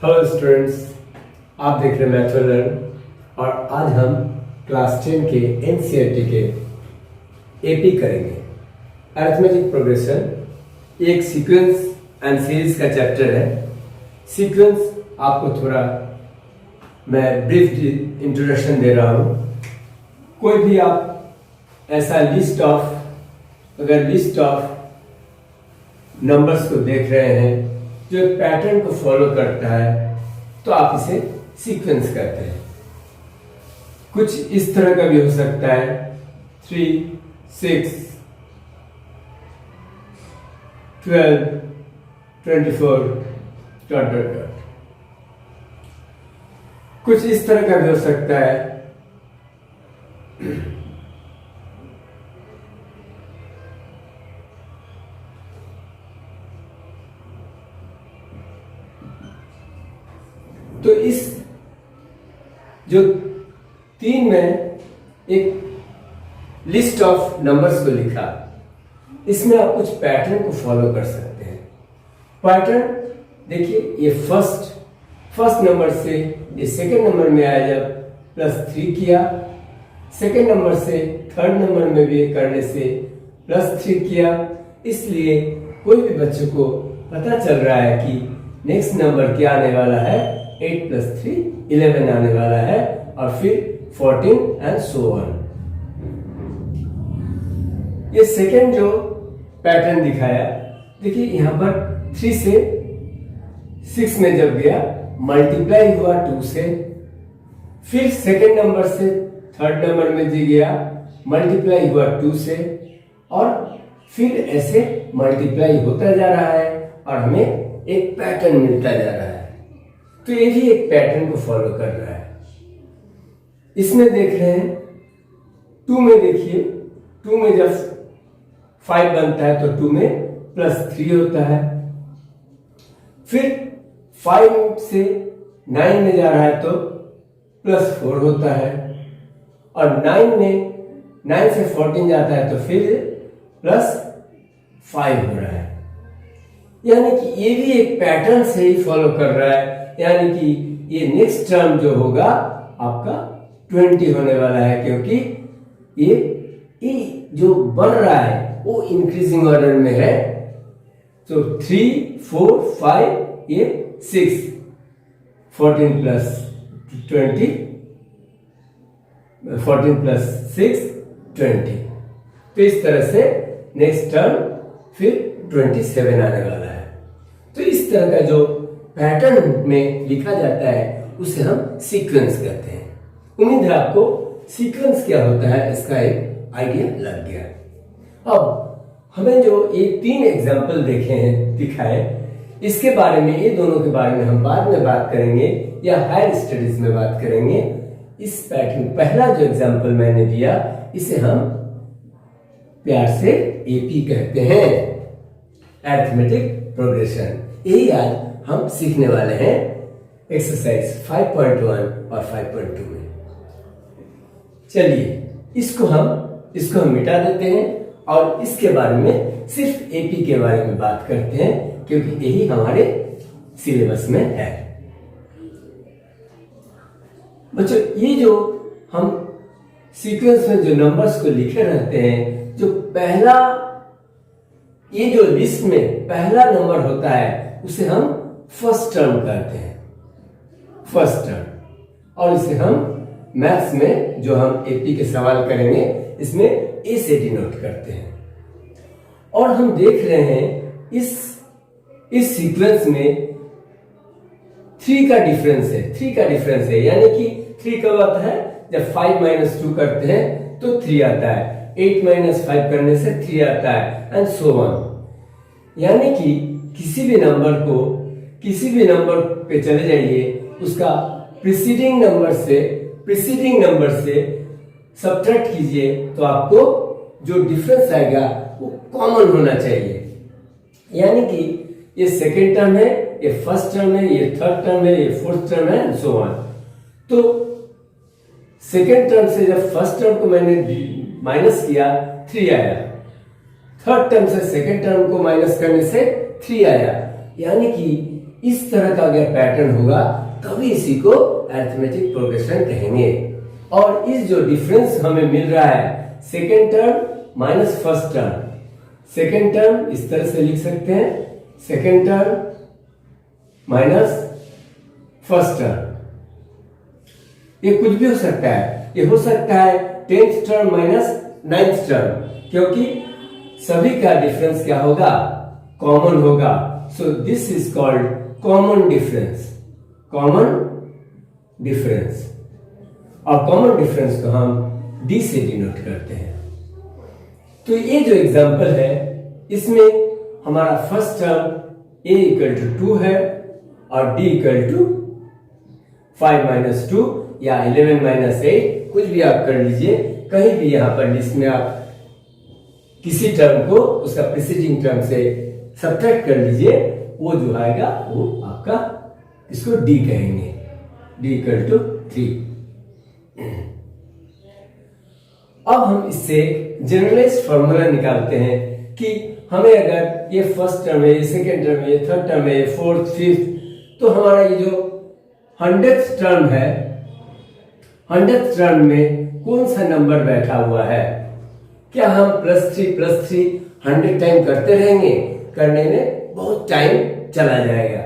Hello students, आप देख रहे हैं मैथ लर्न और आज हम क्लास 10 के एनसीईआरटी के एपी करेंगे। अरिथमेटिक प्रोग्रेशन एक सीक्वेंस एंड सीरीज का चैप्टर है। सीक्वेंस आपको थोड़ा मैं ब्रीफ इंट्रोडक्शन दे रहा हूँ। कोई भी आप ऐसा अगर लिस्ट ऑफ नंबर्स को देख रहे हैं जो पैटर्न को फॉलो करता है तो आप इसे सीक्वेंस कहते हैं। कुछ इस तरह का भी हो सकता है 3, 6, 12, 24 डॉट डॉट डॉट। कुछ इस तरह का भी हो सकता है तो इस जो 3 में एक लिस्ट ऑफ नंबर्स को लिखा, इसमें आप कुछ पैटर्न को फॉलो कर सकते हैं। पैटर्न देखिए, ये फर्स्ट नंबर से ये सेकंड नंबर में आया जब +3 किया, सेकंड नंबर से थर्ड नंबर में भी करने से +3 किया, इसलिए कोई भी बच्चों को पता चल रहा है कि नेक्स्ट नंबर क्या आने वाला है, 8 + 3 11 आने वाला है और फिर 14 एंड सो ऑन। ये सेकंड जो पैटर्न दिखाया, देखिए यहां पर 3 से 6 में जब गया मल्टीप्लाई हुआ 2 से, फिर सेकंड नंबर से थर्ड नंबर में जी गया मल्टीप्लाई हुआ 2 से, और फिर ऐसे मल्टीप्लाई होता जा रहा है और हमें एक पैटर्न मिलता जा रहा है। तो ये भी एक पैटर्न को फॉलो कर रहा है। इसमें देख रहे हैं 2 में, देखिए 2 में जब 5 बनता है तो 2 में +3 होता है, फिर 5 से 9 में जा रहा है तो +4 होता है, और 9 से 14 जाता है तो फिर +5 हो रहा है। यानी कि ये भी एक पैटर्न से ही फॉलो कर रहा है, यानी कि ये नेक्स्ट टर्म जो होगा आपका 20 होने वाला है, क्योंकि ये जो बढ़ रहा है वो इंक्रीजिंग ऑर्डर में है। तो 3, 4, 5, ये 6, 14 + 6 20। तो इस तरह से नेक्स्ट टर्म फिर 27 आने वाला है। तो इस तरह का जो पैटर्न में लिखा जाता है उसे हम सीक्वेंस कहते हैं। उम्मीद है आपको सीक्वेंस क्या होता है इसका एक आइडिया लग गया। अब हमें जो ये 3 एग्जाम्पल दिखाए, इसके बारे में, ये दोनों के बारे में हम बाद में बात करेंगे या हायर स्टडीज में बात करेंगे। इस पैटर्न पहला जो एग्जाम्पल मैंने दिया इसे हम प्यार से एपी कहते हैं, अरिथमेटिक प्रोग्रेशन। यही आज हम सीखने वाले हैं एक्सरसाइज 5.1 और 5.2 में। चलिए इसको हम मिटा देते हैं और इसके बारे में सिर्फ एपी के बारे में बात करते हैं, क्योंकि यही हमारे सिलेबस में है। बच्चों, ये जो हम सीक्वेंस में जो नंबर्स को लिखे रहते हैं, जो पहला, ये जो लिस्ट में पहला नंबर होता है उसे हम फर्स्ट टर्म कहते हैं, फर्स्ट टर्म। और इसे हम मैथ्स में जो हम एपी के सवाल करेंगे इसमें ए से डिनोट करते हैं। और हम देख रहे हैं इस सीक्वेंस में 3 का डिफरेंस है, यानी कि 3 कब आता है, जब 5 - 2 करते हैं तो 3 आता है, 8 - 5 करने से 3 आता है, एंड सो ऑन। यानी कि किसी भी नंबर पे चले जाइए, उसका प्रीसीडिंग नंबर से सब्ट्रैक्ट कीजिए तो आपको जो डिफरेंस आएगा वो कॉमन होना चाहिए। यानी कि ये सेकेंड टर्म है, ये फर्स्ट टर्म है, ये थर्ड टर्म है, ये फोर्थ टर्म है, एंड सो ऑन। तो सेकेंड टर्म से जब फर्स्ट टर्म को मैंने माइनस किया 3 आया, थर्ड टर्म से सेकेंड टर्म को माइनस करने से 3 आया, यानी कि इस तरह का अगर पैटर्न होगा तभी इसी को अरिथमेटिक प्रोग्रेशन कहेंगे। और इस जो डिफरेंस हमें मिल रहा है second term minus first term, second term इस तरह से लिख सकते हैं, second term minus first term, ये कुछ भी हो सकता है, ये हो सकता है 10th term minus 9th term, क्योंकि सभी का डिफरेंस क्या होगा, कॉमन होगा। सो this is called common difference, common difference. और कॉमन डिफरेंस को हम डी से डिनोट करते हैं। तो ये जो एग्जांपल है इसमें हमारा first term a equal to 2 है और d इक्वल टू 5 माइनस 2 या 11 माइनस 8, कुछ भी आप कर लीजिए, कहीं भी यहां पर लिस्ट में आप किसी टर्म को उसका प्रीसीडिंग टर्म से सब्ट्रैक्ट कर लीजिए, वो जो आएगा वो आपका, इसको d कहेंगे, d इक्वल टू 3। अब हम इससे जनरलाइज्ड फॉर्मूला निकालते हैं कि हमें अगर ये फर्स्ट टर्म है, ये सेकेंड टर्म है, ये थर्ड टर्म है, ये फोर्थ फिफ्थ, तो हमारा ये जो 100th टर्म है, 100th टर्म में कौन सा नंबर बैठा हुआ है? क्या हम +3 100 टाइम करते रहेंगे? करने में बहुत टाइम चला जाएगा।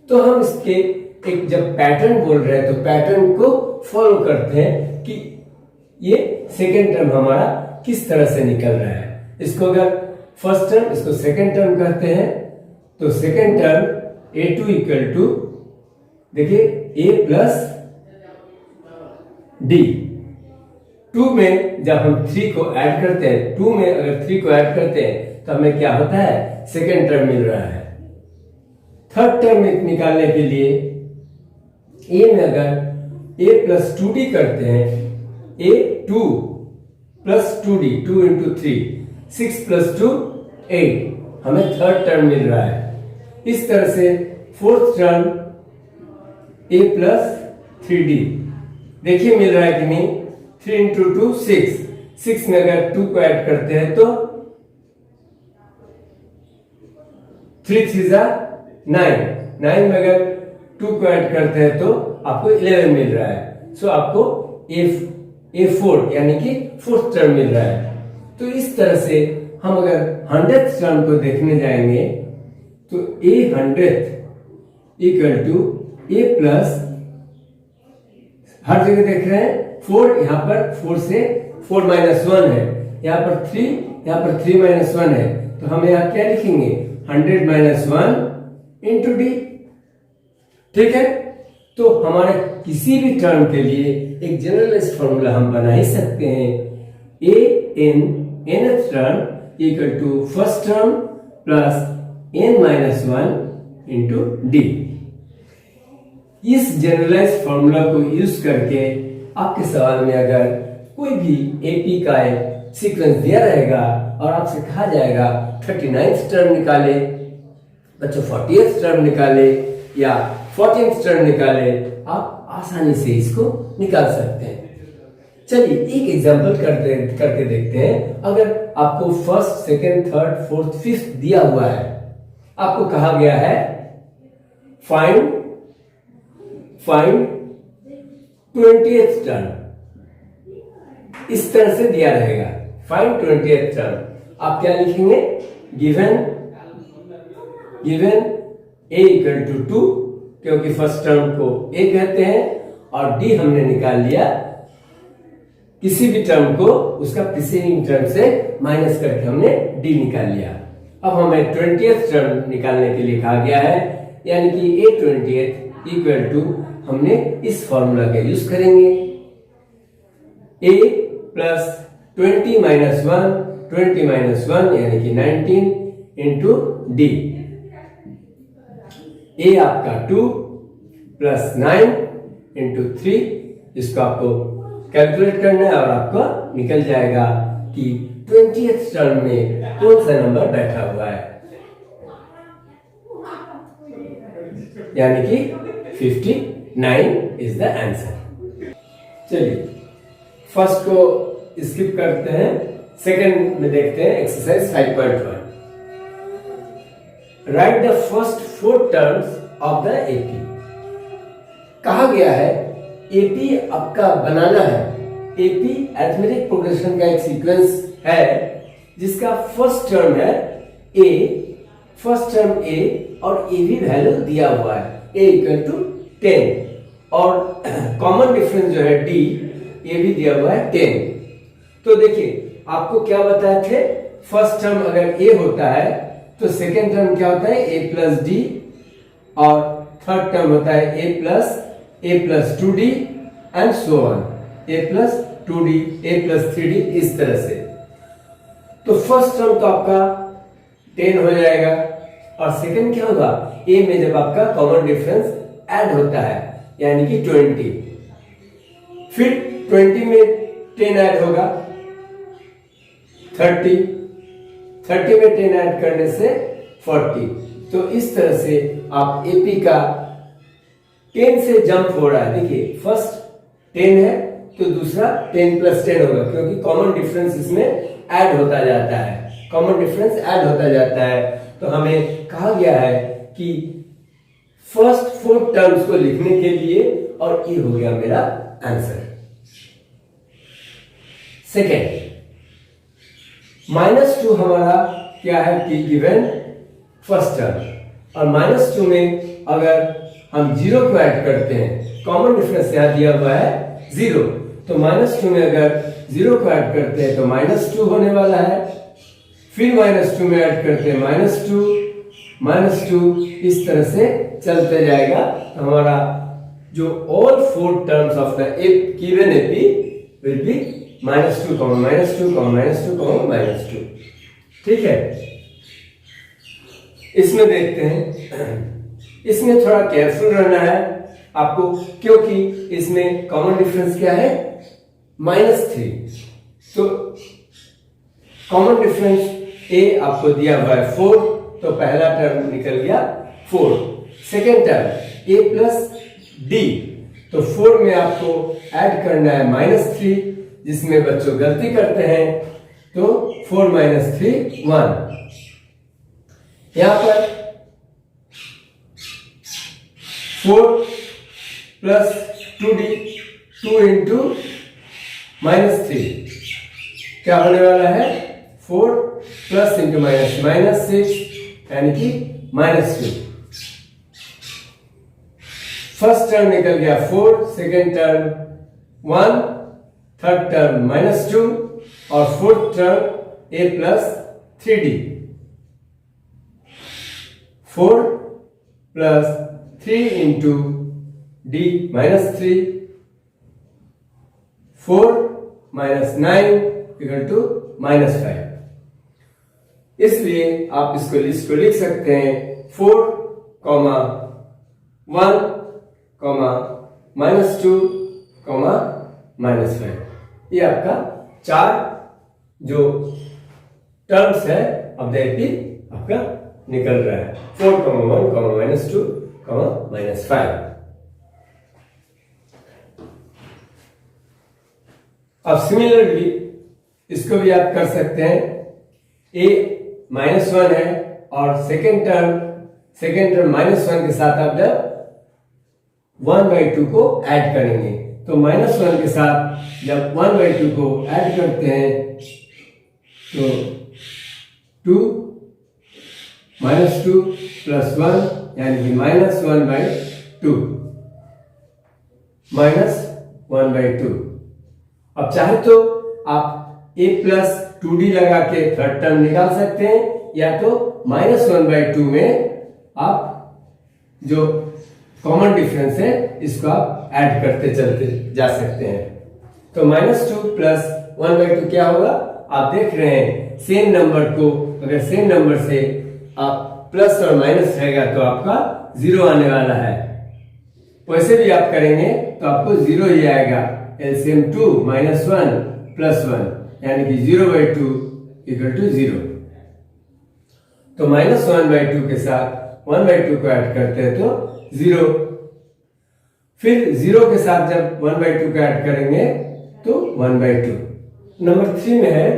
तो हम इसके एक जब पैटर्न बोल रहे हैं तो पैटर्न को फॉलो करते हैं कि ये सेकेंड टर्म हमारा किस तरह से निकल रहा है। इसको अगर फर्स्ट टर्म, इसको सेकेंड टर्म कहते हैं, तो second term a2 equal to, देखिए a प्लस d, 2 में जब हम 3 को ऐड करते हैं, 2 में अगर 3 को ऐड करते हैं तो हमें क्या होता है, सेकेंड टर्म मिल रहा है। थर्ड टर्म निकालने के लिए a में अगर a प्लस 2d करते हैं, a 2 plus 2d, 2 into 3, 6 plus 2 8, हमें थर्ड टर्म मिल रहा है। इस तरह से fourth term a plus 3d, देखिए मिल रहा है कि नहीं, 3 इंटू 2 6, 6 में अगर 2 को ऐड करते हैं तो 3 3 9, 9 में अगर 2 को ऐड करते हैं तो आपको 11 मिल रहा है। सो आपको a4 यानी कि फोर्थ टर्म मिल रहा है। तो इस तरह से हम अगर 100th टर्म को देखने जाएंगे तो a 100th equal to a plus, हर जगह देख रहे हैं 4, यहां पर 4 से 4 माइनस 1 है, यहां पर 3, यहां पर 3 माइनस 1 है, तो हम यहां क्या लिखेंगे, 100 माइनस 1 इंटू डी। ठीक है, तो हमारे किसी भी टर्म के लिए एक जनरलाइज्ड फॉर्मूला हम बना ही सकते हैं, a in nth term equal to first term plus n minus 1 into d. इस जनरलाइज्ड फॉर्मूला को यूज करके आपके सवाल में अगर कोई भी एपी का सीक्वेंस दिया रहेगा और आपसे कहा जाएगा 39th टर्म निकाले, बच्चों 40th टर्म निकाले या 14th टर्म निकाले, आप आसानी से इसको निकाल सकते हैं। चलिए एक एग्जांपल करके देखते हैं। अगर आपको first, second, third, fourth, fifth दिया हुआ है, आपको कहा गया है फाइंड 20th टर्म, इस तरह से दिया रहेगा, फाइंड 20th टर्म। आप क्या लिखेंगे, गिवन a इक्वल टू 2, क्योंकि फर्स्ट टर्म को a कहते हैं, और d हमने निकाल लिया, किसी भी टर्म को उसका प्रीसीडिंग टर्म से माइनस करके हमने d निकाल लिया। अब हमें 20th टर्म निकालने के लिए कहा गया है, यानी कि a 20th इक्वल टू, हमने इस फॉर्मूला का यूज करेंगे, a प्लस 20 माइनस 1 यानी कि 19 इंटू डी। a आपका 2 प्लस 9 इंटू 3, इसको आपको कैलकुलेट करना है और आपको निकल जाएगा कि 20th टर्म में कौन सा नंबर बैठा हुआ है, यानी कि 59 इज द आंसर। चलिए फर्स्ट को स्किप करते हैं, सेकंड में देखते हैं exercise 5.1। Right the first 4 terms of the AP. कहा गया है एपी आपका बनाना है। एपी अरिथमेटिक प्रोग्रेशन का एक सीक्वेंस है जिसका फर्स्ट टर्म है ए, फर्स्ट टर्म ए और ए भी वैल्यू दिया हुआ है ए इक्वल टू 10 और कॉमन डिफरेंस जो है डी ये भी दिया हुआ है 10। तो देखिए आपको क्या बताए थे, फर्स्ट टर्म अगर ए होता है तो सेकेंड टर्म क्या होता है ए प्लस डी और थर्ड टर्म होता है A plus 2d and so on, A plus 2d A plus 3d इस तरह से। तो फर्स्ट टर्म तो आपका 10 हो जाएगा और सेकंड क्या होगा, ए में जब आपका कॉमन डिफरेंस ऐड होता है यानी कि 20, फिर 20 में 10 ऐड होगा 30 में 10 ऐड करने से 40। तो इस तरह से आप एपी का 10 से जंप हो रहा है। देखिए फर्स्ट 10 है तो दूसरा 10 प्लस 10 होगा क्योंकि कॉमन डिफरेंस इसमें ऐड होता जाता है, कॉमन डिफरेंस ऐड होता जाता है। तो हमें कहा गया है कि फर्स्ट 4 टर्म्स को लिखने के लिए और ये हो गया मेरा आंसर। सेकेंड -2 हमारा क्या है कि गिवन फर्स्ट टर्म और -2 में अगर हम 0 को ऐड करते हैं, कॉमन डिफरेंस यहां दिया हुआ है 0, तो -2 में अगर 0 को ऐड करते हैं तो -2 होने वाला है, फिर -2 में ऐड करते हैं -2 इस तरह से चलते जाएगा। तो हमारा जो all 4 terms of the given AP will be -2, -2, ठीक है। इसमें देखते हैं, इसमें थोड़ा केयरफुल रहना है आपको क्योंकि इसमें कॉमन डिफरेंस क्या है -3। तो कॉमन डिफरेंस ए आपको दिया हुआ है 4, तो पहला टर्म निकल गया 4। सेकेंड टर्म ए प्लस डी, तो 4 में आपको ऐड करना है -3, जिसमें बच्चों गलती करते हैं। तो 4 - 3 1, यहां पर 4 प्लस 2d 2 इंटू -3 क्या होने वाला है 4 प्लस इंटू -6 यानी कि -2। फर्स्ट टर्म निकल गया 4, सेकेंड टर्म 1, थर्ड टर्म -2 और fourth term a plus 3d। 4 plus 3 into d -3, 4 - 9 equal to -5। इसलिए आप इसको लिख सकते हैं 4, -1, -2, -5। ये आपका 4 जो टर्म्स है ऑफ द एपी आपका निकल रहा है 4, -1, -2, -5। अब सिमिलरली इसको भी आप कर सकते हैं। ए -1 है और सेकेंड टर्म -1 के साथ आप जब 1/2 को ऐड करेंगे तो -1 के साथ जब 1/2 को ऐड करते हैं तो 2 -2 प्लस 1 यानी कि -1/2 -1/2। अब चाहे तो आप a प्लस 2d लगा के थर्ड टर्म निकाल सकते हैं या तो -1/2 में आप जो कॉमन डिफरेंस है इसको आप ऐड करते चलते जा सकते हैं। तो -2 प्लस 1/2 क्या होगा, आप देख रहे हैं सेम नंबर को अगर सेम नंबर से आप प्लस और माइनस रहेगा तो आपका 0 आने वाला है। वैसे भी आप करेंगे तो आपको 0 ही आएगा। एलसीएम 2 -1 प्लस 1 यानी कि 0/2 इक्वल टू 0। तो -1/2 के साथ 1/2 को ऐड करते हैं तो 0, फिर 0 के साथ जब 1/2 को ऐड करेंगे तो 1/2। नंबर 3 में है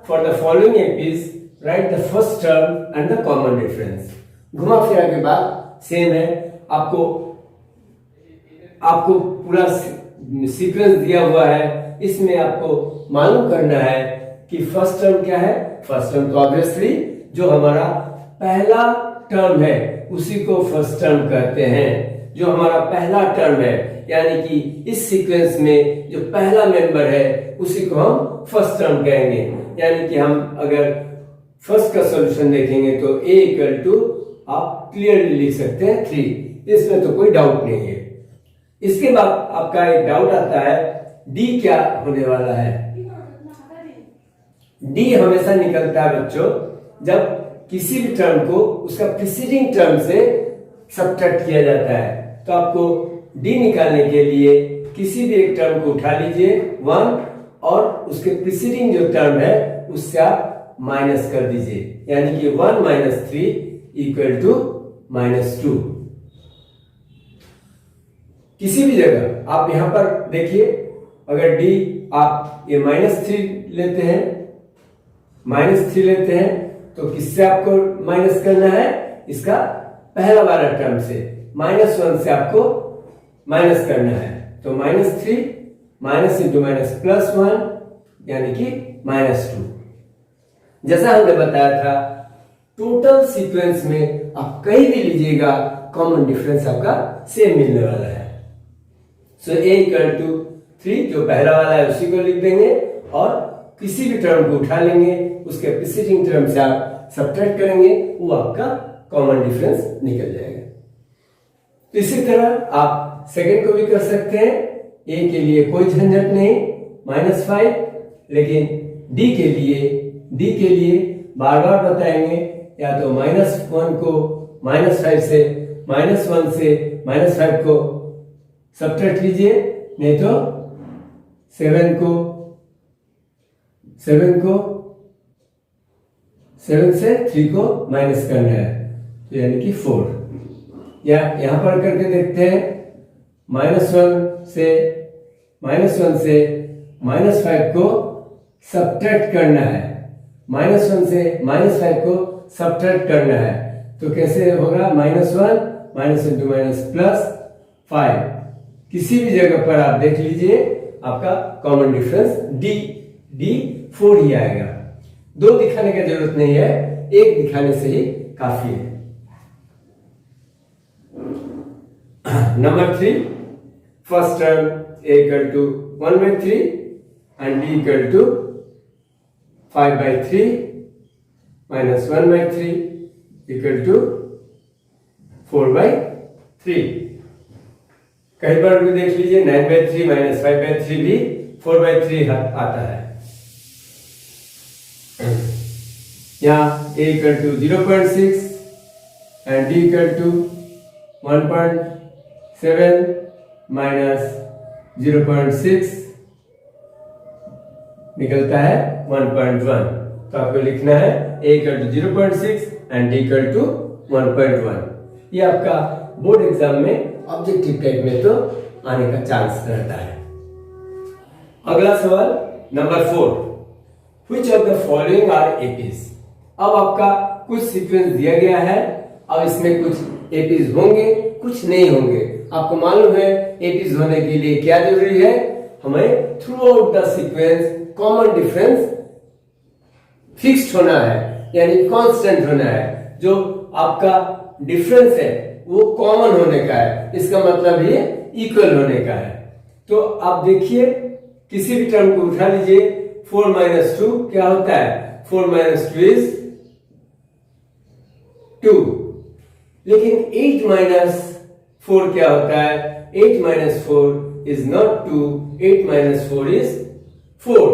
for the following APs right the first term and the common difference. घुमा फिरा के बाद सेम है आपको पूरा सीक्वेंस दिया हुआ है, इसमें आपको मालूम करना है कि फर्स्ट टर्म क्या है। फर्स्ट टर्म तो ऑब्वियसली जो हमारा पहला टर्म है उसी को फर्स्ट टर्म कहते हैं। जो हमारा पहला टर्म है यानी कि इस सीक्वेंस में जो पहला मेंबर है उसी को हम फर्स्ट टर्म कहेंगे। यानी कि हम अगर फर्स्ट का सॉल्यूशन देखेंगे तो a इक्वल टू आप क्लियरली लिख सकते हैं 3, इसमें तो कोई डाउट नहीं है। इसके बाद आपका एक डाउट आता है d क्या होने वाला है। d हमेशा निकलता है बच्चों जब किसी भी टर्म को उसका प्रीसीडिंग टर्म से सबट्रैक्ट किया जाता है। तो आपको d निकालने के लिए किसी भी एक टर्म को उठा लीजिए 1 और उसके प्रीसीडिंग जो टर्म है उससे आप माइनस कर दीजिए, यानी कि 1 माइनस 3 इक्वल टू -2। किसी भी जगह आप यहां पर देखिए, अगर d आप ये -3 लेते हैं तो किससे आपको माइनस करना है, इसका पहला वाला टर्म से, -1 से आपको माइनस करना है। तो -3 माइनस इंटू माइनस +1 यानी कि -2। जैसा हमने बताया था टोटल सीक्वेंस में आप कहीं भी लीजिएगा कॉमन डिफरेंस आपका सेम मिलने वाला है। सो a इक्वल टू 3 जो पहला वाला है उसी को लिख देंगे और किसी भी टर्म को उठा लेंगे, उसके प्रीसीडिंग टर्म से आप सबट्रैक्ट करेंगे, वो आपका कॉमन डिफरेंस निकल जाएगा। तो इसी तरह आप सेकंड को भी कर सकते हैं। a के लिए कोई झंझट नहीं, -5, लेकिन d के लिए बार बार बताएंगे, या तो -1 को -5 से, -1 से -5 को सबट्रैक्ट लीजिए, नहीं तो 7 से 3 को माइनस करना है, तो यानी कि 4। या यहां पर करके देखते हैं, -1 से -5 को सबट्रैक्ट करना है, -1 से -5 को सबट्रैक्ट करना है, तो कैसे होगा, -1 इंटू +5। किसी भी जगह पर आप देख लीजिए आपका कॉमन डिफरेंस d 4 ही आएगा। 2 दिखाने की जरूरत नहीं है, 1 दिखाने से ही काफी है। Number 3, first term a equal to 1/3 and d equal to 5/3 minus 1/3 equal to 4/3। कहीं पर भी देख लीजिए 9/3 माइनस 5/3 भी 4/3 आता है। यहाँ a equal to 0.6 and d equal to 1.7 minus 0.6 निकलता है 1.1। तो आपको लिखना है a equal to 0.6 and d equal to 1.1। ये आपका बोर्ड एग्जाम में ऑब्जेक्टिव टाइप में तो आने का चांस रहता है। अगला सवाल number 4, which of the following are APs. अब आपका कुछ सीक्वेंस दिया गया है, अब इसमें कुछ एपीज होंगे, कुछ नहीं होंगे। आपको मालूम है एपीज होने के लिए क्या जरूरी है, हमें through out the sequence common difference fixed होना है, यानी कांस्टेंट होना है। जो आपका डिफरेंस है वो कॉमन होने का है, इसका मतलब ये इक्वल होने का है। तो आप देखिए किसी भी टर्म को उठा लीजिए, 4 माइनस 2 क्या होता है, 4 माइनस 2 इज 2। लेकिन 8 माइनस 4 क्या होता है, 8 minus 4 is not 2, 8 minus 4 is 4।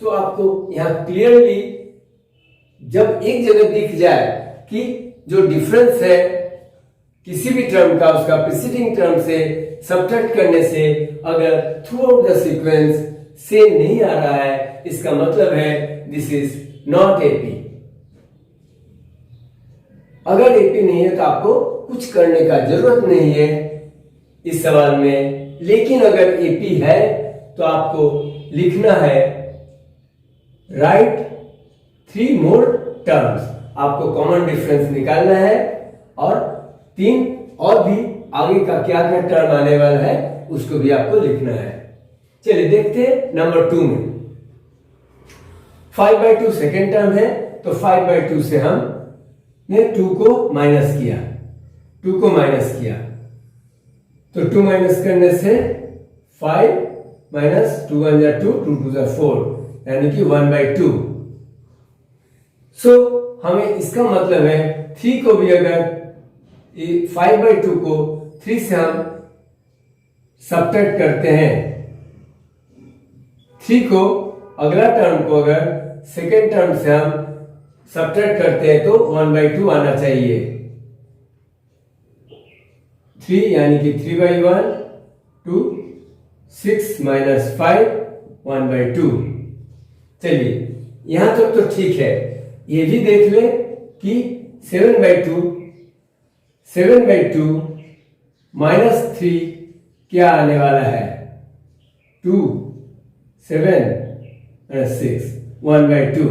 तो आपको यहां क्लियरली जब एक जगह दिख जाए कि जो डिफरेंस है किसी भी टर्म का, उसका प्रीसीडिंग टर्म से सबट्रैक्ट करने से अगर through out the sequence same नहीं आ रहा है, इसका मतलब है दिस इज नॉट एपी। अगर एपी नहीं है तो आपको कुछ करने का जरूरत नहीं है इस सवाल में। लेकिन अगर एपी है तो आपको लिखना है राइट 3 मोर टर्म्स। आपको कॉमन डिफरेंस निकालना है और 3 और भी आगे का क्या क्या टर्म आने वाला है उसको भी आपको लिखना है। चलिए देखते हैं नंबर 2 में 5/2 सेकेंड टर्म है, तो 5/2 से हमने 2 को माइनस किया, 2 को माइनस किया, तो 2 माइनस करने से 5 माइनस 2 1 जा 2, 2 2 जा 4, यानी कि 1/2। सो हमें इसका मतलब है 3 को भी अगर 5/2 को 3 से हम सब्ट्रैक्ट करते हैं, 3 को अगला टर्म को अगर सेकेंड टर्म से हम सब्ट्रैक्ट करते हैं तो 1/2 आना चाहिए। 3 यानी कि 3/1 2 6 माइनस 5 1/2। चलिए यहां तक तो ठीक है। ये भी देख ले कि 7/2 माइनस 3 क्या आने वाला है, 2 7 6 1/2।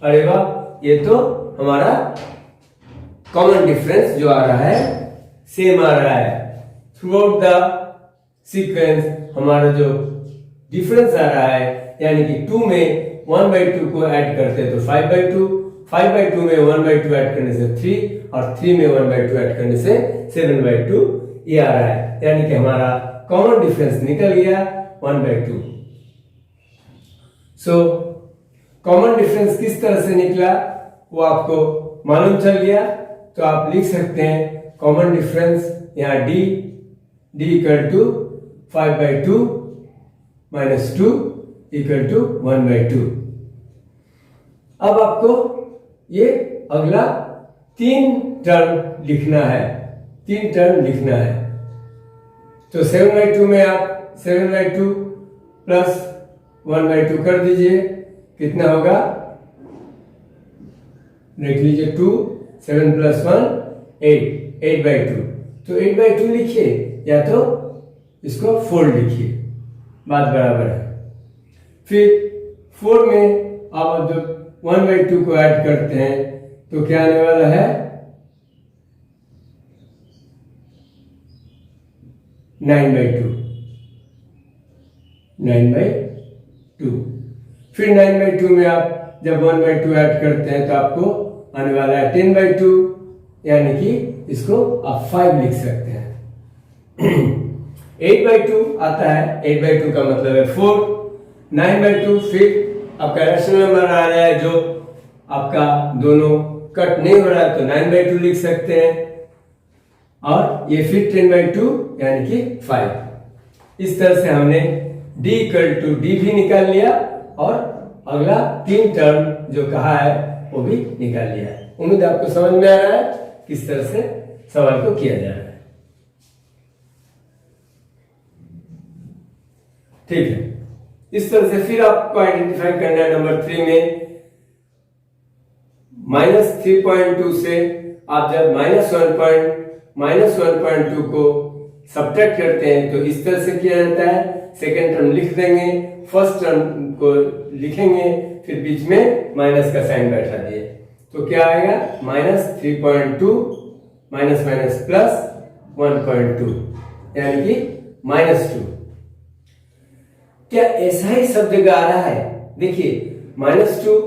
अरे वाह, ये तो हमारा कॉमन डिफरेंस जो आ रहा है सेम आ रहा है। थ्रू आउट द सीक्वेंस हमारा जो डिफरेंस आ रहा है, यानी कि 2 में 1/2 को ऐड करते हैं तो 5/2, 5/2 में 1/2 ऐड करने से 3 और 3 में 1/2 ऐड करने से 7/2 ये आ रहा है, यानी कि हमारा कॉमन डिफरेंस निकल गया 1/2। सो कॉमन डिफरेंस किस तरह से निकला वो आपको मालूम चल गया, तो आप लिख सकते हैं कॉमन डिफरेंस यहाँ d equal to 5/2 minus 2 equal to 1/2। अब आपको ये अगला 3 टर्म लिखना है, 3 टर्म लिखना है। तो 7/2 में आप 7/2 प्लस 1/2 कर दीजिए, कितना होगा देख लीजिए, 2 7 प्लस 1 8, 8/2। तो 8/2 लिखिए या तो इसको 4 लिखिए, बात बराबर है। फिर 4 में आप जब 1/2 को ऐड करते हैं तो क्या आने वाला है 9/2, 9/2। फिर 9/2 में आप जब 1/2 ऐड करते हैं तो आपको आने वाला है 10/2, यानी कि इसको आप 5 लिख सकते हैं। 8/2 आता है, 8/2 का मतलब है 4, 9/2 फिर आपका रैशनल नंबर आ रहा है जो आपका दोनों कट नहीं हो रहा है तो 9/2 लिख सकते हैं, और ये फिर 10/2 यानी कि 5। इस तरह से हमने d इक्वल टू डी भी निकाल लिया और अगला 3 टर्म जो कहा है वो भी निकाल लिया है। उम्मीद आपको समझ में आ रहा है किस तरह से सवाल को किया जा रहा है। ठीक है, इस तरह से फिर आपको आइडेंटिफाई करना है नंबर 3 में -3.2 से आप जब -1.2 को सब्ट्रैक्ट करते हैं तो इस तरह से किया जाता है। सेकेंड टर्म लिख देंगे, फर्स्ट टर्म को लिखेंगे, फिर बीच में माइनस का साइन बैठा दिए तो क्या आएगा -3.2 माइनस माइनस प्लस 1.2 यानी कि -2। क्या ऐसा ही सब जगह आ रहा है? देखिए -2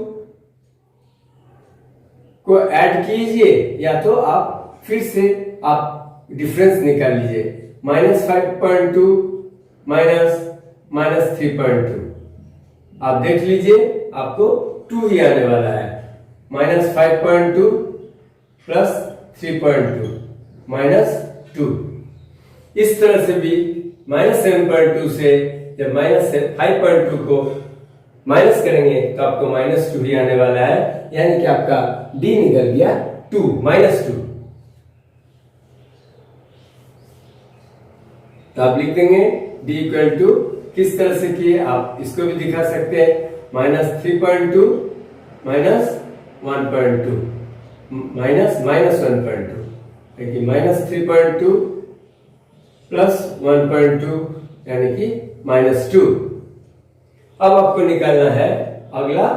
को ऐड कीजिए या तो आप फिर से आप डिफरेंस निकाल लीजिए, -5.2 माइनस 3.2। आप देख लीजिए आपको 2 ही आने वाला है, -5.2 प्लस 3.2 -2। इस तरह से भी -7.2 से जब -5.2 को माइनस करेंगे तो आपको -2 ही आने वाला है, यानी कि आपका d निकल गया 2 -2। तो आप लिख देंगे d इक्वल टू किस तरह से किए आप इसको भी दिखा सकते हैं, -3.2 माइनस 1.2 माइनस -1.2, देखिए -3.2 प्लस 1.2 यानी कि -2। अब आपको निकालना है अगला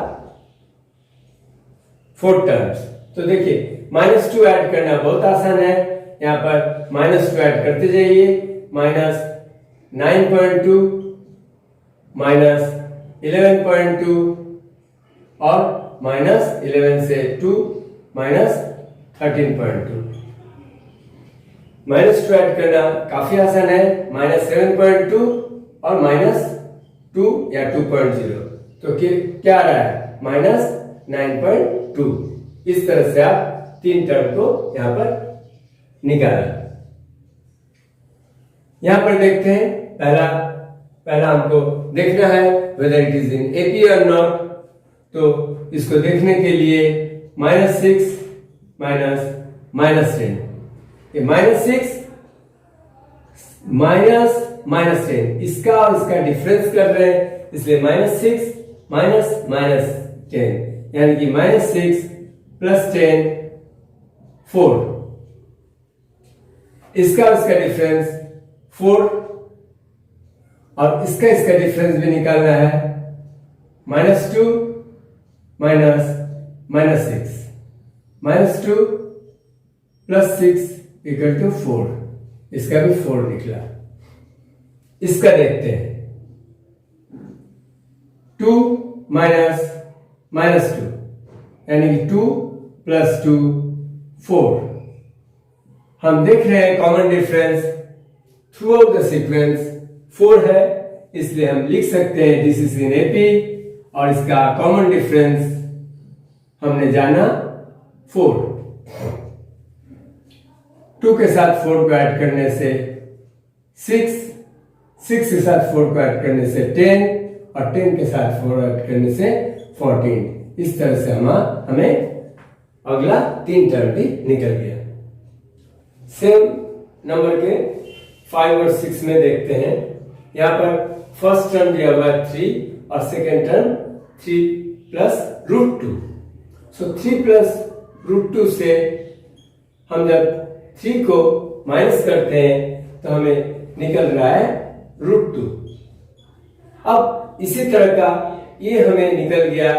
4 टर्म्स। तो देखिए -2 ऐड करना बहुत आसान है, यहाँ पर -2 ऐड करते जाइए, -9.2 -11.2 और -11 से 2 -13.2। -2 ऐड करना काफी आसान है, -7.2 और -2 या 2.0, तो क्या आ रहा है -9.2। इस तरह से आप 3 टर्म को यहां पर निकाला। यहां पर देखते हैं, पहला हमको देखना है whether it is in AP or not। तो इसको देखने के लिए -6 -10, ये -6 -10 इसका और इसका डिफरेंस कर रहे हैं, इसलिए -6 -10 यानी कि -6 + 10 4, इसका और इसका डिफरेंस 4 और इसका डिफरेंस भी निकालना है, -2 -6 -2 + 6 = 4, इसका भी 4 निकला। इसका देखते हैं, 2 -2 यानी कि 2 + 2 4। हम देख रहे हैं common difference through out the sequence 4 है, इसलिए हम लिख सकते हैं दिस इज इन एपी, और इसका कॉमन डिफरेंस हमने जाना 4। 2 के साथ 4 को ऐड करने से 6 के साथ 4 को ऐड करने से 10 और 10 के साथ 4 ऐड करने से 14। इस तरह से हमें अगला 3 टर्म भी निकल गया। सेम नंबर के 5 और 6 में देखते हैं, यहां पर फर्स्ट टर्म दिया हुआ है 3 और सेकेंड टर्म 3 + √2। सो 3 + √2 से हम जब 3 को माइनस करते हैं तो हमें निकल रहा है √2। अब इसी तरह का ये हमें निकल गया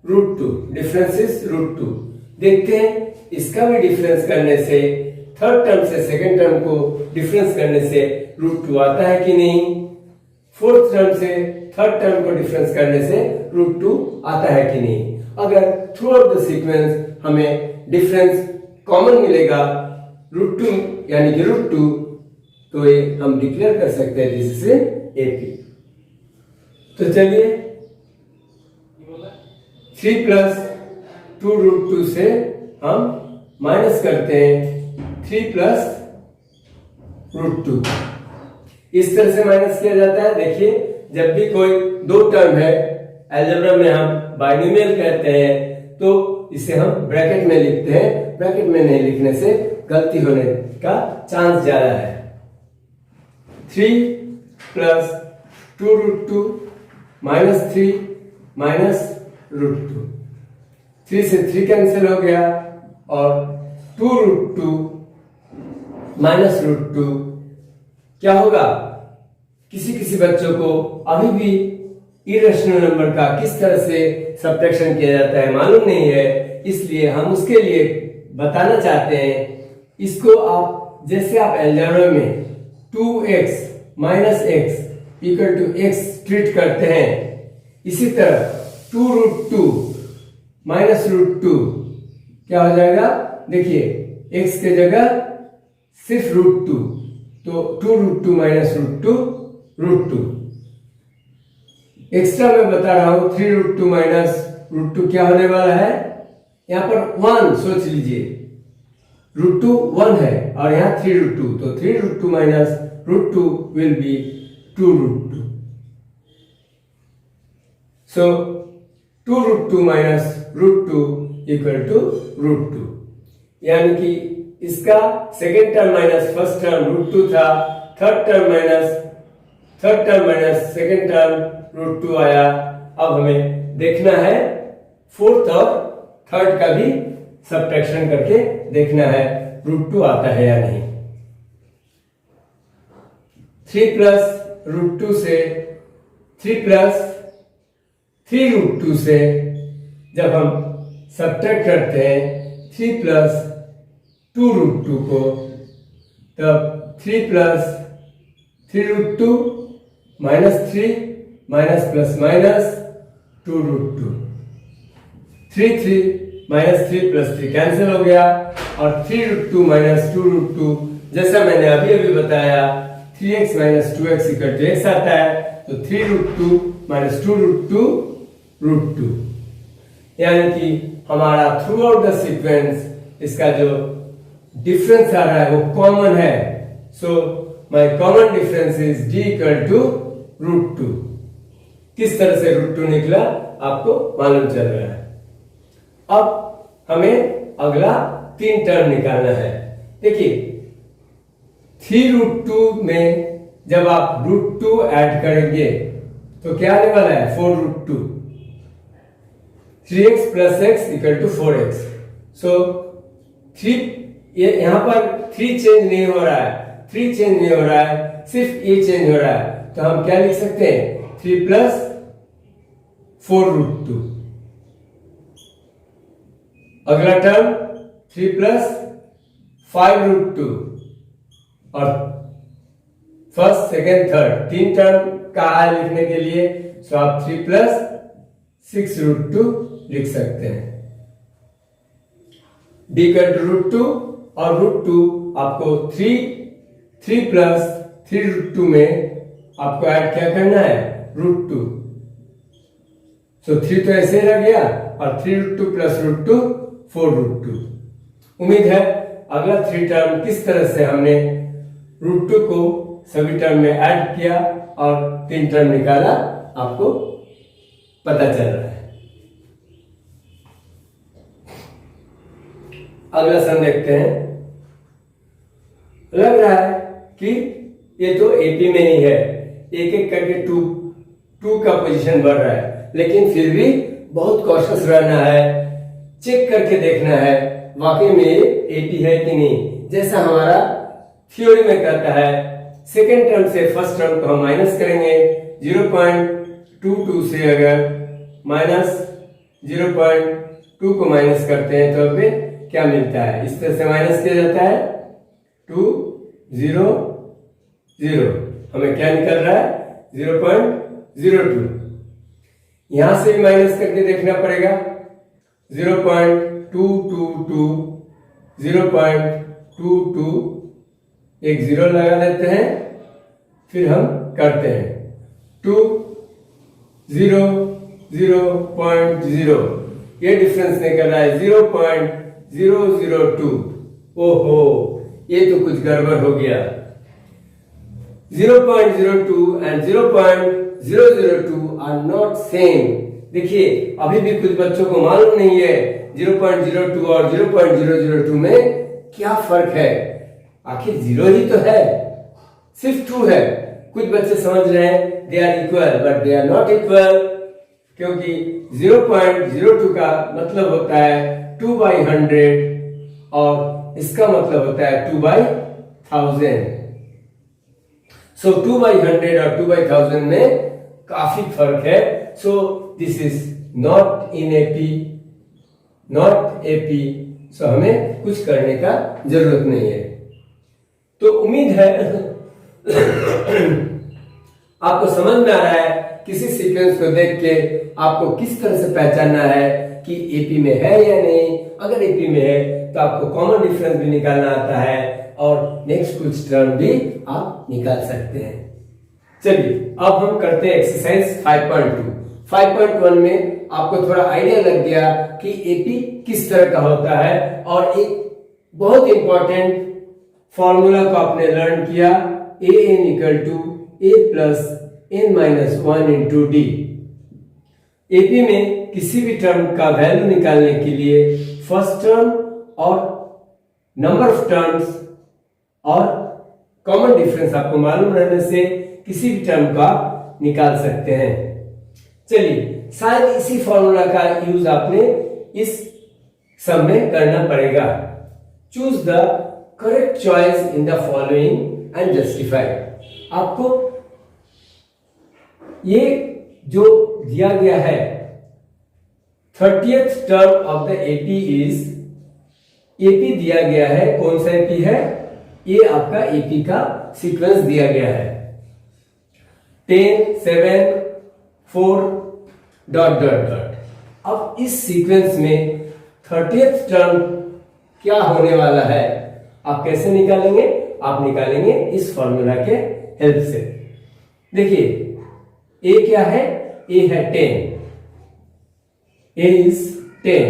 √2, डिफरेंस इज √2। देखते हैं इसका भी डिफरेंस करने से, थर्ड टर्म से सेकेंड टर्म को डिफरेंस करने से √2 आता है कि नहीं, फोर्थ टर्म से थर्ड टर्म को डिफरेंस करने से √2 आता है कि नहीं। अगर थ्रू आउट द सीक्वेंस हमें डिफरेंस कॉमन मिलेगा √2 यानी कि √2, तो ये हम डिक्लेयर कर सकते हैं दिस इज एपी। तो चलिए 3 + 2√2 से हम माइनस करते हैं 3 + √2। इस तरह से माइनस किया जाता है। देखिए, जब भी कोई 2 टर्म है, अलजेब्रा में हम बाइनोमियल कहते हैं, तो इसे हम ब्रैकेट में लिखते हैं। ब्रैकेट में नहीं लिखने से गलती होने का चांस ज्यादा है। 3 + 2√2 -3 -√2, 3 से 3 कैंसिल हो गया और 2√2 -√2 क्या होगा। किसी किसी बच्चों को अभी भी इरेशनल नंबर का किस तरह से सब्ट्रैक्शन किया जाता है मालूम नहीं है, इसलिए हम उसके लिए बताना चाहते हैं। इसको आप जैसे आप अलजेब्रा में 2x - x = x ट्रीट करते हैं, इसी तरह 2√2 -√2 क्या हो जाएगा। देखिए, x के जगह सिर्फ √2, तो 2√2 -√2 √2। एक्स्ट्रा मैं बता रहा हूं 3√2 -√2 क्या होने वाला है। यहां पर 1 सोच लीजिए, √2 1 है और यहां 3√2, तो 3√2 -√2 विल बी 2√2। सो 2√2 -√2 = √2, यानी कि इसका second term minus first term √2 था, third term minus second term √2 आया। अब हमें देखना है फोर्थ और थर्ड का भी सब्ट्रैक्शन करके देखना है √2 आता है या नहीं। 3 + √2 से 3 + 3√2 से जब हम सब्ट्रैक्ट करते हैं 3 + 2√2 को, तब 3 plus 3√2 minus 3 minus plus minus 2√2, 3 minus 3 plus 3 cancel हो गया और 3√2 माइनस 2√2, जैसा मैंने अभी अभी बताया 3x minus 2x equal to x आता है, तो 3√2 माइनस 2√2 √2, यानी कि हमारा थ्रू आउट द सीक्वेंस इसका जो डिफरेंस आ रहा है वो कॉमन है। So my common difference is d equal to √2। किस तरह से √2 निकला आपको मालूम चल रहा है। अब हमें अगला 3 टर्म निकालना है। देखिए 3√2 में जब आप √2 ऐड करेंगे तो क्या आने वाला है 4√2, 3x plus x equal to 4x। So 3 ये यहां पर 3 चेंज नहीं हो रहा है, 3 चेंज नहीं हो रहा है, सिर्फ ये चेंज हो रहा है, तो हम क्या लिख सकते हैं 3 प्लस 4√2। अगला टर्म 3 प्लस 5√2 और फर्स्ट सेकेंड थर्ड 3 टर्म का लिखने के लिए सो आप 3 प्लस 6√2 लिख सकते हैं। d इक्वल टू √2 और √2 आपको 3 प्लस 3√2 में आपको ऐड क्या करना है √2। सो 3 तो ऐसे ही रह गया और 3√2 प्लस √2 4√2। उम्मीद है अगला 3 टर्म किस तरह से हमने √2 को सभी टर्म में ऐड किया और 3 टर्म निकाला आपको पता चल रहा है। अगला सम देखते हैं। लग रहा है कि ये तो एपी में ही है, एक एक करके 2 का पोजीशन बढ़ रहा है, लेकिन फिर भी बहुत कॉशियस रहना है, चेक करके देखना है वाकई में एपी है कि नहीं। जैसा हमारा थ्योरी में कहता है सेकेंड टर्म से फर्स्ट टर्म को हम माइनस करेंगे, 0.22 से अगर माइनस 0.2 को माइनस करते हैं तो अभी क्या मिलता है, इस तरह से माइनस किया जाता है 2 0 0, हमें क्या निकल रहा है 0.02। यहां से भी माइनस करके देखना पड़ेगा 0.222 0.22, एक 0 लगा देते हैं, फिर हम करते हैं 2 0 0.0, ये डिफरेंस निकल रहा है 0.002। ओहो ये तो कुछ गड़बड़ हो गया। 0.02 एंड 0.002 आर नॉट सेम। देखिए अभी भी कुछ बच्चों को मालूम नहीं है 0.02 और 0.002 में क्या फर्क है। आखिर 0 ही तो है, सिर्फ 2 है। कुछ बच्चे समझ रहे हैं they are equal, but they are not equal, क्योंकि 0.02 का मतलब होता है 2/100 और इसका मतलब होता है 2/1000। सो 2/100 और 2/1000 में काफी फर्क है। So this is not in AP, not AP. सो हमें कुछ करने का जरूरत नहीं है। तो उम्मीद है आपको समझ में आ रहा है किसी सीक्वेंस को देख के आपको किस तरह से पहचानना है कि एपी में है या नहीं। अगर एपी में है तो आपको कॉमन डिफरेंस भी निकालना आता है और नेक्स्ट कुछ टर्म भी आप निकाल सकते हैं। चलिए अब हम करते हैं एक्सरसाइज 5.2। 5.1 में आपको थोड़ा आइडिया लग गया कि एपी किस तरह का होता है और एक बहुत इंपॉर्टेंट फॉर्मूला को आपने लर्न किया, A N equal to A plus N minus 1 into D. AP में किसी भी टर्म का वैल्यू निकालने के लिए फर्स्ट टर्म और नंबर ऑफ टर्म्स और कॉमन डिफरेंस आपको मालूम रहने से किसी भी टर्म का निकाल सकते हैं। चलिए शायद इसी फॉर्मूला का यूज आपने इस सम में करना पड़ेगा। Choose the correct choice in the following and justify. आपको ये जो दिया गया है 30th term of the AP is, AP दिया गया है, कौन सा एपी है ये आपका एपी का सीक्वेंस दिया गया है 10 7 4 डॉट डॉट डॉट। अब इस सीक्वेंस में 30th टर्म क्या होने वाला है आप कैसे निकालेंगे? आप निकालेंगे इस फॉर्मूला के हेल्प से। देखिए ए क्या है? ए है 10, ए इज 10।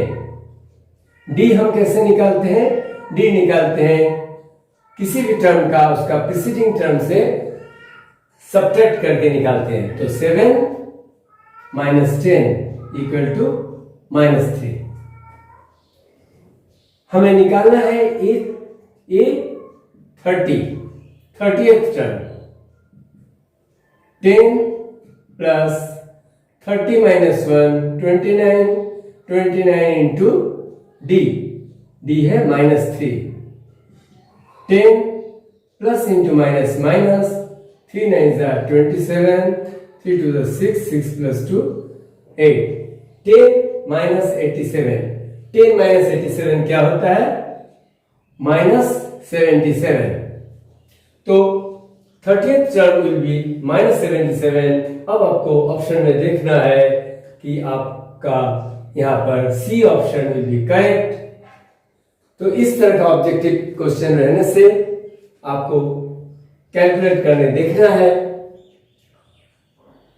डी हम कैसे निकालते हैं? डी निकालते हैं किसी भी टर्म का उसका प्रीसीडिंग टर्म से सब्ट्रैक्ट करके निकालते हैं। तो 7 माइनस 10 इक्वल टू -3। हमें निकालना है ए 30th term. 10 plus 30 minus 1 29 into D, D है -3। 10 plus into minus minus 3 9 27, 3 2 6, 6 plus 2 8। 10 minus 87, 10 minus 87 क्या होता है? -77। तो 30th टर्म विल बी -77। अब आपको ऑप्शन में देखना है कि आपका यहां पर C option will be correct. तो इस तरह का ऑब्जेक्टिव क्वेश्चन रहने से आपको कैलकुलेट करने देखना है।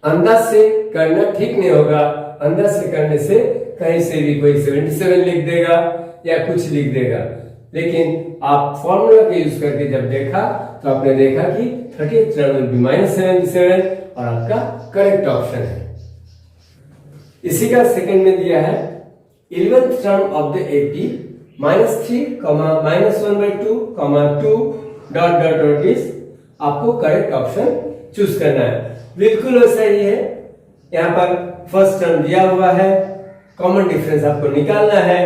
अंदाज से करना ठीक नहीं होगा। अंदाज से करने से कहीं से भी कोई 77 लिख देगा या कुछ लिख देगा, लेकिन आप फॉर्मूला के यूज करके जब देखा तो आपने देखा कि 30th टर्म विल बी -77 और आपका करेक्ट ऑप्शन है। इसी का सेकंड में दिया है 11th term of the AP -3, -1/2, 2 dot dot dot is आपको करेक्ट ऑप्शन चूज करना है। बिल्कुल वैसा ही है। यहां पर फर्स्ट टर्म दिया हुआ है, कॉमन डिफरेंस आपको निकालना है,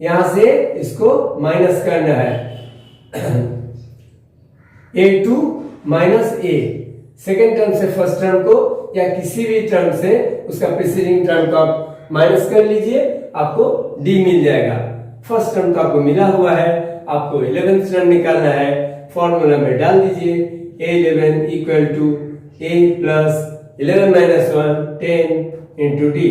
यहां से इसको माइनस करना है। a2 minus a, second term से फर्स्ट टर्म को या किसी भी टर्म से उसका प्रीसीडिंग टर्म को आप माइनस कर लीजिए, आपको d मिल जाएगा। फर्स्ट टर्म तो आपको मिला हुआ है, आपको 11th टर्म निकालना है। फॉर्मूला में डाल दीजिए a11 equal to a plus 11 minus 1 10 into d.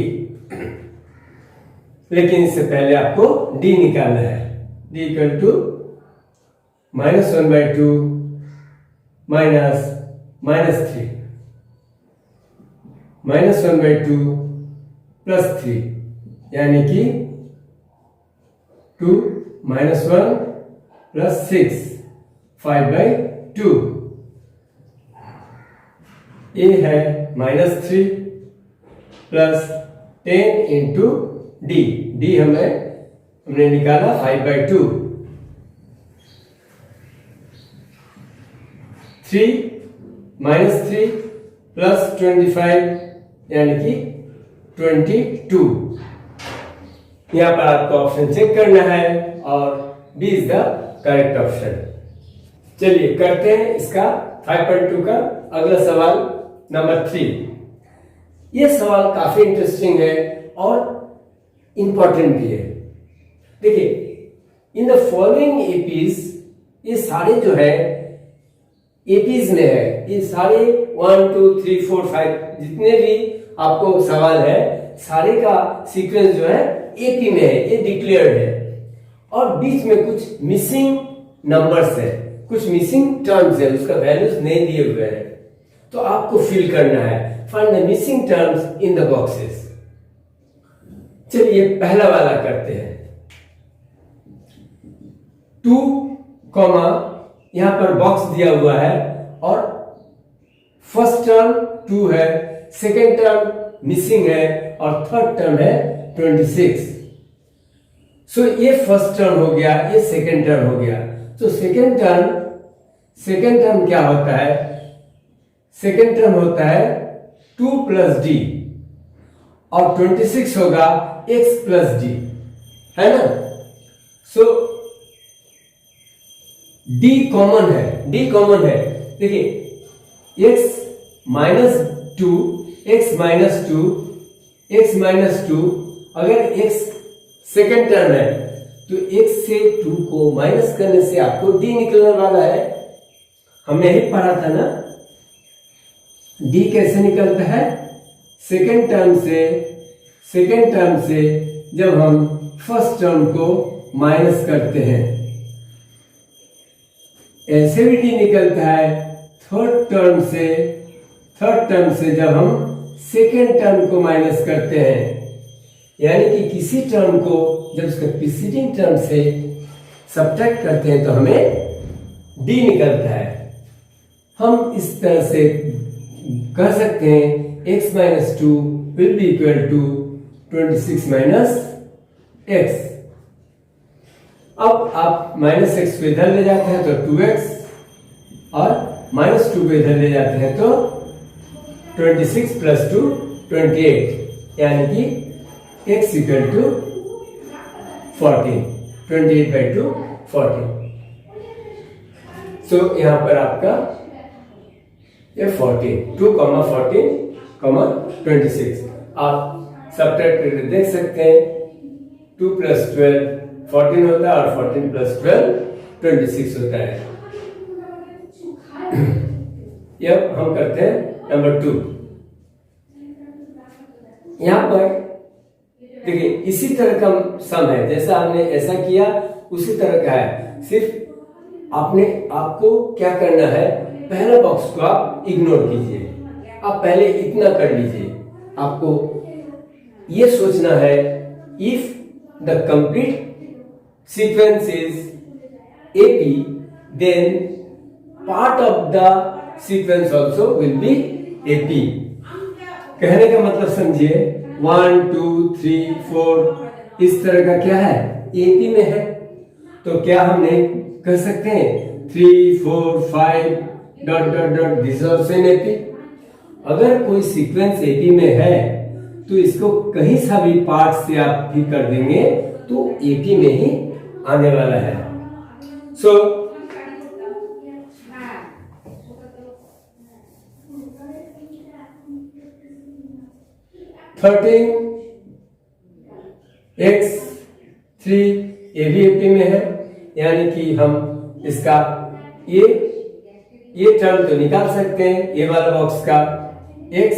लेकिन इससे पहले आपको d निकालना है। d equal to -1/2 minus -3 -1/2 plus 3 यानी कि 2 -1 प्लस 6 5/2। ये है -3 प्लस 10 इंटू डी, डी हमने निकाला 5/2। 3 -3 प्लस 25 यानी कि 22। यहां पर आपको ऑप्शन चेक करना है और B is the correct option. चलिए करते हैं इसका 5.2 का अगला सवाल नंबर 3। यह सवाल काफी इंटरेस्टिंग है और इंपॉर्टेंट भी है। देखिए इन द फॉलोइंग एपीज, ये सारे जो है एपीज में है, ये सारे 1 2 3 4 5 जितने भी आपको सवाल है सारे का सीक्वेंस जो है एपी में है, ये डिक्लेयर्ड है। और बीच में कुछ मिसिंग नंबर्स है, कुछ मिसिंग टर्म्स है, उसका वैल्यूज नहीं दिए हुए हैं। तो आपको फिल करना है, find the missing terms in the boxes. चलिए पहला वाला करते हैं। 2 कॉमा यहां पर बॉक्स दिया हुआ है और फर्स्ट टर्म 2 है, सेकेंड टर्म मिसिंग है और थर्ड टर्म है 26। सो ये फर्स्ट टर्म हो गया, ये सेकेंड टर्म हो गया। तो सेकेंड टर्म क्या होता है? सेकेंड टर्म होता है 2 प्लस डी और 26 होगा x प्लस डी, है ना। सो d कॉमन है, d कॉमन है। देखिए x minus 2, x minus 2, x minus 2, अगर x सेकेंड टर्म है तो x से 2 को माइनस करने से आपको d निकलने वाला है। हमने यही पढ़ा था ना, d कैसे निकलता है, सेकेंड टर्म से जब हम फर्स्ट टर्म को माइनस करते हैं। ऐसे भी d निकलता है थर्ड टर्म से जब हम सेकेंड टर्म को माइनस करते हैं। यानी कि किसी टर्म को जब उसके प्रीसीडिंग टर्म से सब्ट्रैक्ट करते हैं तो हमें d निकलता है। हम इस तरह से कह सकते हैं x minus 2 will be equal to 26 minus x। अब आप माइनस x को इधर ले जाते हैं तो 2x और माइनस 2 को इधर ले जाते हैं तो 26 प्लस 2 28, यानी कि x इक्वल टू 14, 28/2 14। सो यहां पर आपका ये 14, 2, 14, 26 आप सब्ट्रैक्ट करके देख सकते हैं। 2 + 12 14 होता है और 14 + 12 26 होता है। यह हम करते हैं नंबर 2। यहां पर देखिए इसी तरह का सम है, जैसा हमने ऐसा किया उसी तरह का है। सिर्फ आपको क्या करना है, पहला बॉक्स को आप इग्नोर कीजिए, आप पहले इतना कर लीजिए। आपको ये सोचना है if the complete sequence is AP, then part of the sequence also will be AP। कहने का मतलब समझिए, 1 2 3 4 इस तरह का क्या है, AP में है। तो क्या हमने कह सकते हैं 3 4 5 ... दिस आल्सो इन AP। अगर कोई सीक्वेंस AP में है तो इसको कहीं सा भी पार्ट से आप भी कर देंगे तो AP में ही आने वाला है। सो 13 x 3 ये भी AP में है, यानी कि हम इसका ये टर्म तो निकाल सकते हैं, ये वाला बॉक्स का x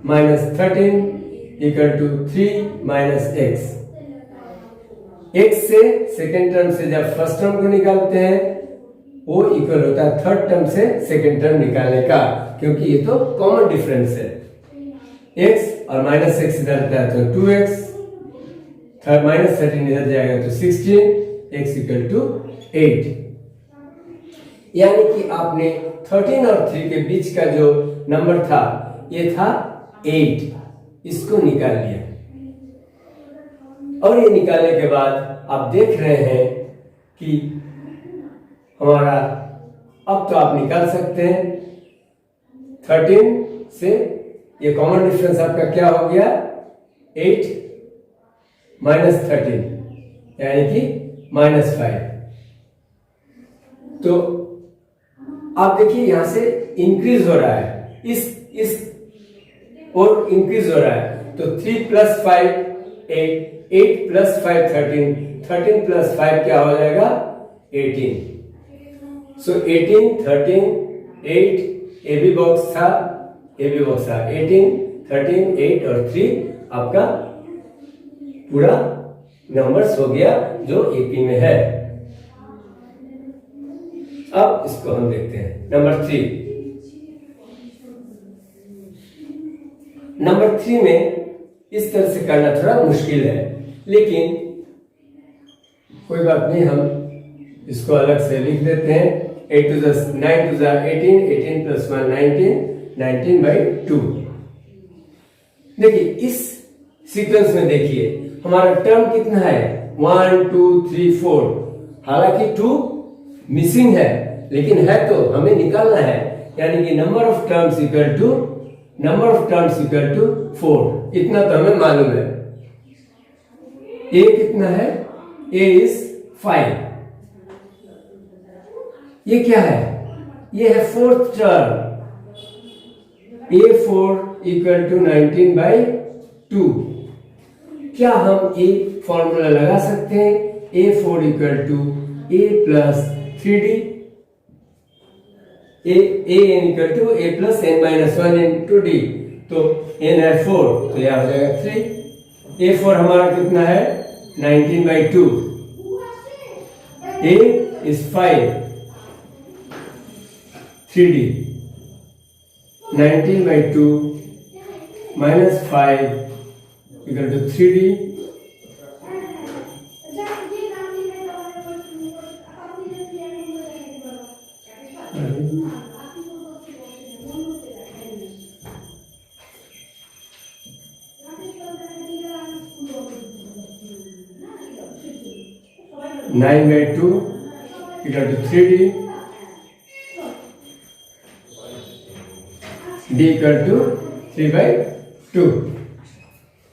minus 13 equal to 3 minus x। x से सेकेंड टर्म से जब फर्स्ट टर्म को निकालते हैं वो इक्वल होता है थर्ड टर्म से सेकेंड टर्म निकालने का, क्योंकि ये तो कॉमन डिफरेंस है। x और माइनस x इधर आता है तो 2x, थर्ड माइनस 13 इधर जाएगा तो 16, x इक्वल टू 8। यानी कि आपने 13 और 3 के बीच का जो नंबर था ये था 8, इसको निकाल लिया। और ये निकालने के बाद आप देख रहे हैं कि हमारा अब तो आप निकाल सकते हैं 13 से ये कॉमन डिफरेंस आपका क्या हो गया, 8 माइनस 13 यानी कि -5। तो आप देखिए यहां से इंक्रीज हो रहा है, इस और इंक्रीज हो रहा है। तो 3 + 5 8, 8 + 5 13, 13 + 5 क्या हो जाएगा 18। सो 18 13 8 ए बी बॉक्स था, 18 13 8 और 3 आपका पूरा नंबर्स हो गया जो AP में है। अब इसको हम देखते हैं नंबर 3। नंबर 3 में इस तरह से करना थोड़ा मुश्किल है, लेकिन कोई बात नहीं, हम इसको अलग से लिख देते हैं। 8 to the 9 to the 18, 18 + 1 19, 19/2। देखिए इस सीक्वेंस में देखिए हमारा टर्म कितना है 1 2 3 4। हालांकि 2 मिसिंग है, लेकिन है तो हमें निकालना है, यानी कि number of terms equal to 4। इतना तो हमें मालूम है। A कितना है, A इज 5। ये क्या है, ये है fourth term, A4 equal to 19/2। क्या हम एक फॉर्मूला लगा सकते हैं A4 equal to A plus 3D, an equal to A plus n minus 1 into D, तो n है 4 तो यह हो जाएगा 3। A4 हमारा कितना है 19/2, A is 5, 3D 19/2 minus 5 equal to 3D, nine by two equal to 3D, D equal to 3/2।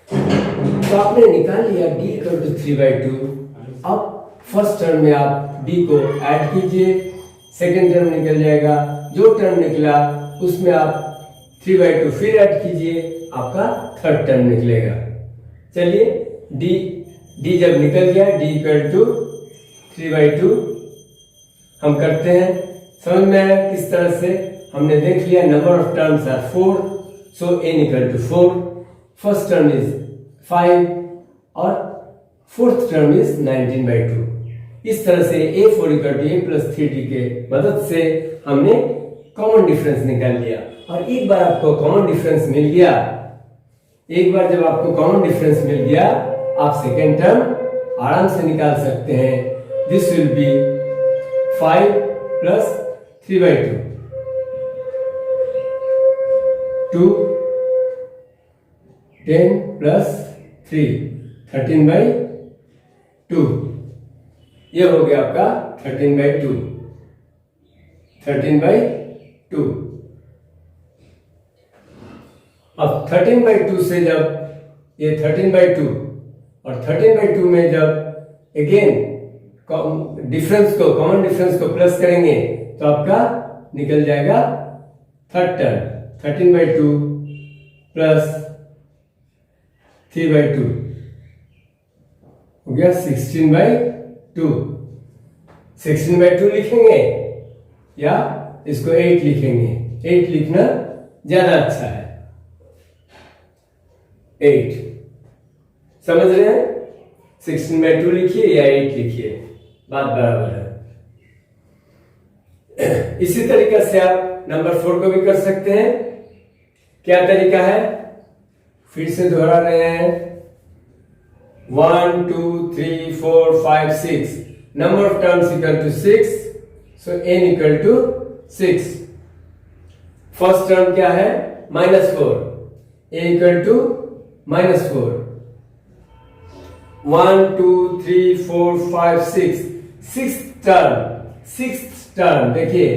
तो आपने निकाल लिया D इक्वल टू 3/2। अब फर्स्ट टर्म में आप D को ऐड कीजिए, सेकेंड टर्म निकल जाएगा, जो टर्म निकला उसमें आप 3/2 फिर ऐड कीजिए, आपका थर्ड टर्म निकलेगा। चलिए D जब निकल गया D इक्वल टू 3/2 हम करते हैं, समझ में आया किस तरह से। हमने देख लिया number of terms are 4, so n equal to 4, first term is 5 और फोर्थ टर्म इज 19/2। इस तरह से A4 equal to A plus 3D के मदद से हमने कॉमन डिफरेंस निकाल लिया। और एक बार आपको कॉमन डिफरेंस मिल गया, एक बार जब आपको कॉमन डिफरेंस मिल गया, आप सेकेंड टर्म आराम से निकाल सकते हैं। This will be 5 plus 3/2, 2, 10 plus 3, 13/2। ये हो गया आपका 13/2, 13/2। अब 13/2 से जब ये 13/2 और 13/2 में जब अगेन डिफरेंस को, कॉमन डिफरेंस को प्लस करेंगे तो आपका निकल जाएगा थर्ड टर्म, 13/2 प्लस 3/2 हो गया 16/2। 16/2 लिखेंगे या इसको 8 लिखेंगे, 8 लिखना ज्यादा अच्छा है। 8 समझ रहे हैं, 16/2 लिखिए या 8 लिखिए, बात बराबर है। इसी तरीके से आप नंबर 4 को भी कर सकते हैं। क्या तरीका है, फिर से दोहरा रहे हैं। 1 2 3 4 5 6, number of terms equal to 6, so n equal to 6। First term क्या है -4, a equal to -4। 1 2 3 4 5 6, sixth term देखिए,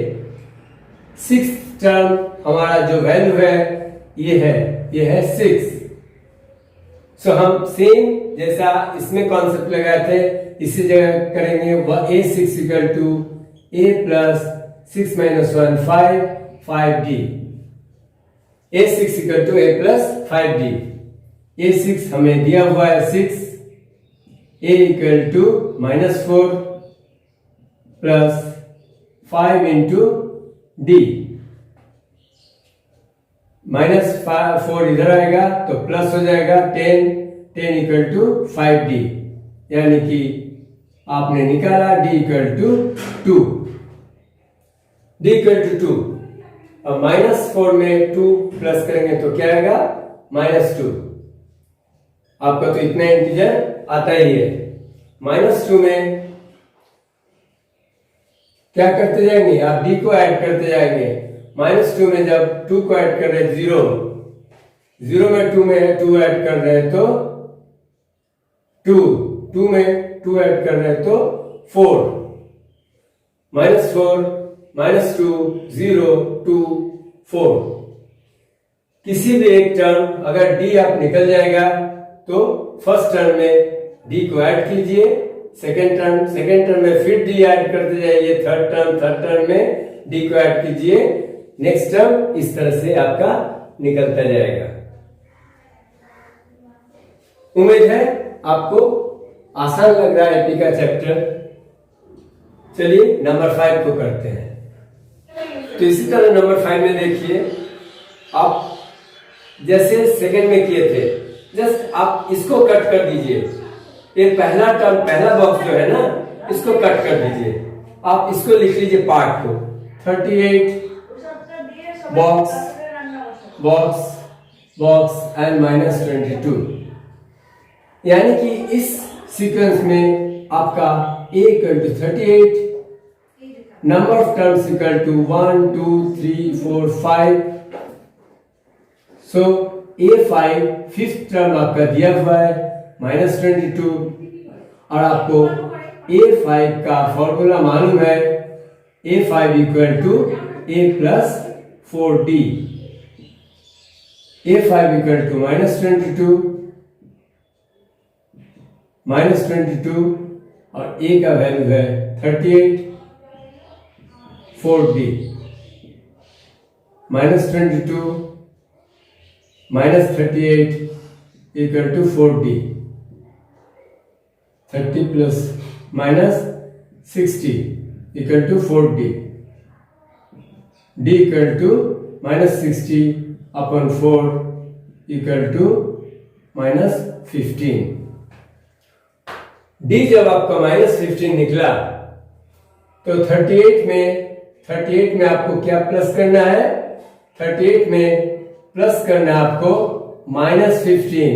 सिक्स्थ टर्म हमारा जो वैल्यू है ये है 6। सो हम सेम जैसा इसमें कॉन्सेप्ट लगाए थे इसी जगह करेंगे। A6 equal to A plus 6 minus 1 5D, A6 equal to A plus 5D। A6 हमें दिया हुआ है 6, A equal to -4 plus 5 into D, -4 इधर आएगा तो प्लस हो जाएगा 10 इक्वल टू 5D, यानी कि आपने निकाला D equal to 2, D equal to 2। अब -4 में 2 प्लस करेंगे तो क्या आएगा -2। आपका तो इतना इंटीजर आता ही है। -2 में क्या करते जाएंगे आप, D को ऐड करते जाएंगे। -2 में जब 2 को ऐड कर रहे 0 में 2 में 2 ऐड कर रहे हैं तो 2 में 2 ऐड कर रहे हैं तो 4, -4 -2 0 2 4। किसी भी एक टर्म अगर D आप निकल जाएगा तो फर्स्ट टर्म में D को ऐड कीजिए, सेकेंड टर्म में फिर D ऐड करते जाइए, थर्ड टर्म में D को ऐड कीजिए, नेक्स्ट टर्म इस तरह से आपका निकलता जाएगा। उम्मीद है आपको आसान लग रहा है एपी का चैप्टर। चलिए नंबर 5 को करते हैं। तो इसी तरह नंबर 5 में देखिए, आप जैसे सेकंड में किए थे, जस्ट आप इसको कट कर दीजिए। ये पहला टर्म, पहला बॉक्स जो है ना, इसको कट कर दीजिए। आप इसको लिख लीजिए पार्ट को 38 बॉक्स बॉक्स बॉक्स एंड -22, यानी कि इस सीक्वेंस में आपका a equal to 38, number of terms equal to 1 2 3 4 5। So a5 fifth term आपका दिया हुआ है -22, और आपको a5 का फॉर्मूला मालूम है, a5 equal to a plus 4d। a5 equal to -22 और a का वैल्यू है 38, 4d -22 -38 equal to 4d, 30 plus -60 equal to 4d, d equal to -60 upon 4 equal to -15। d जब आपका -15 निकला तो 38 में आपको क्या प्लस करना है? 38 में प्लस करना है आपको -15।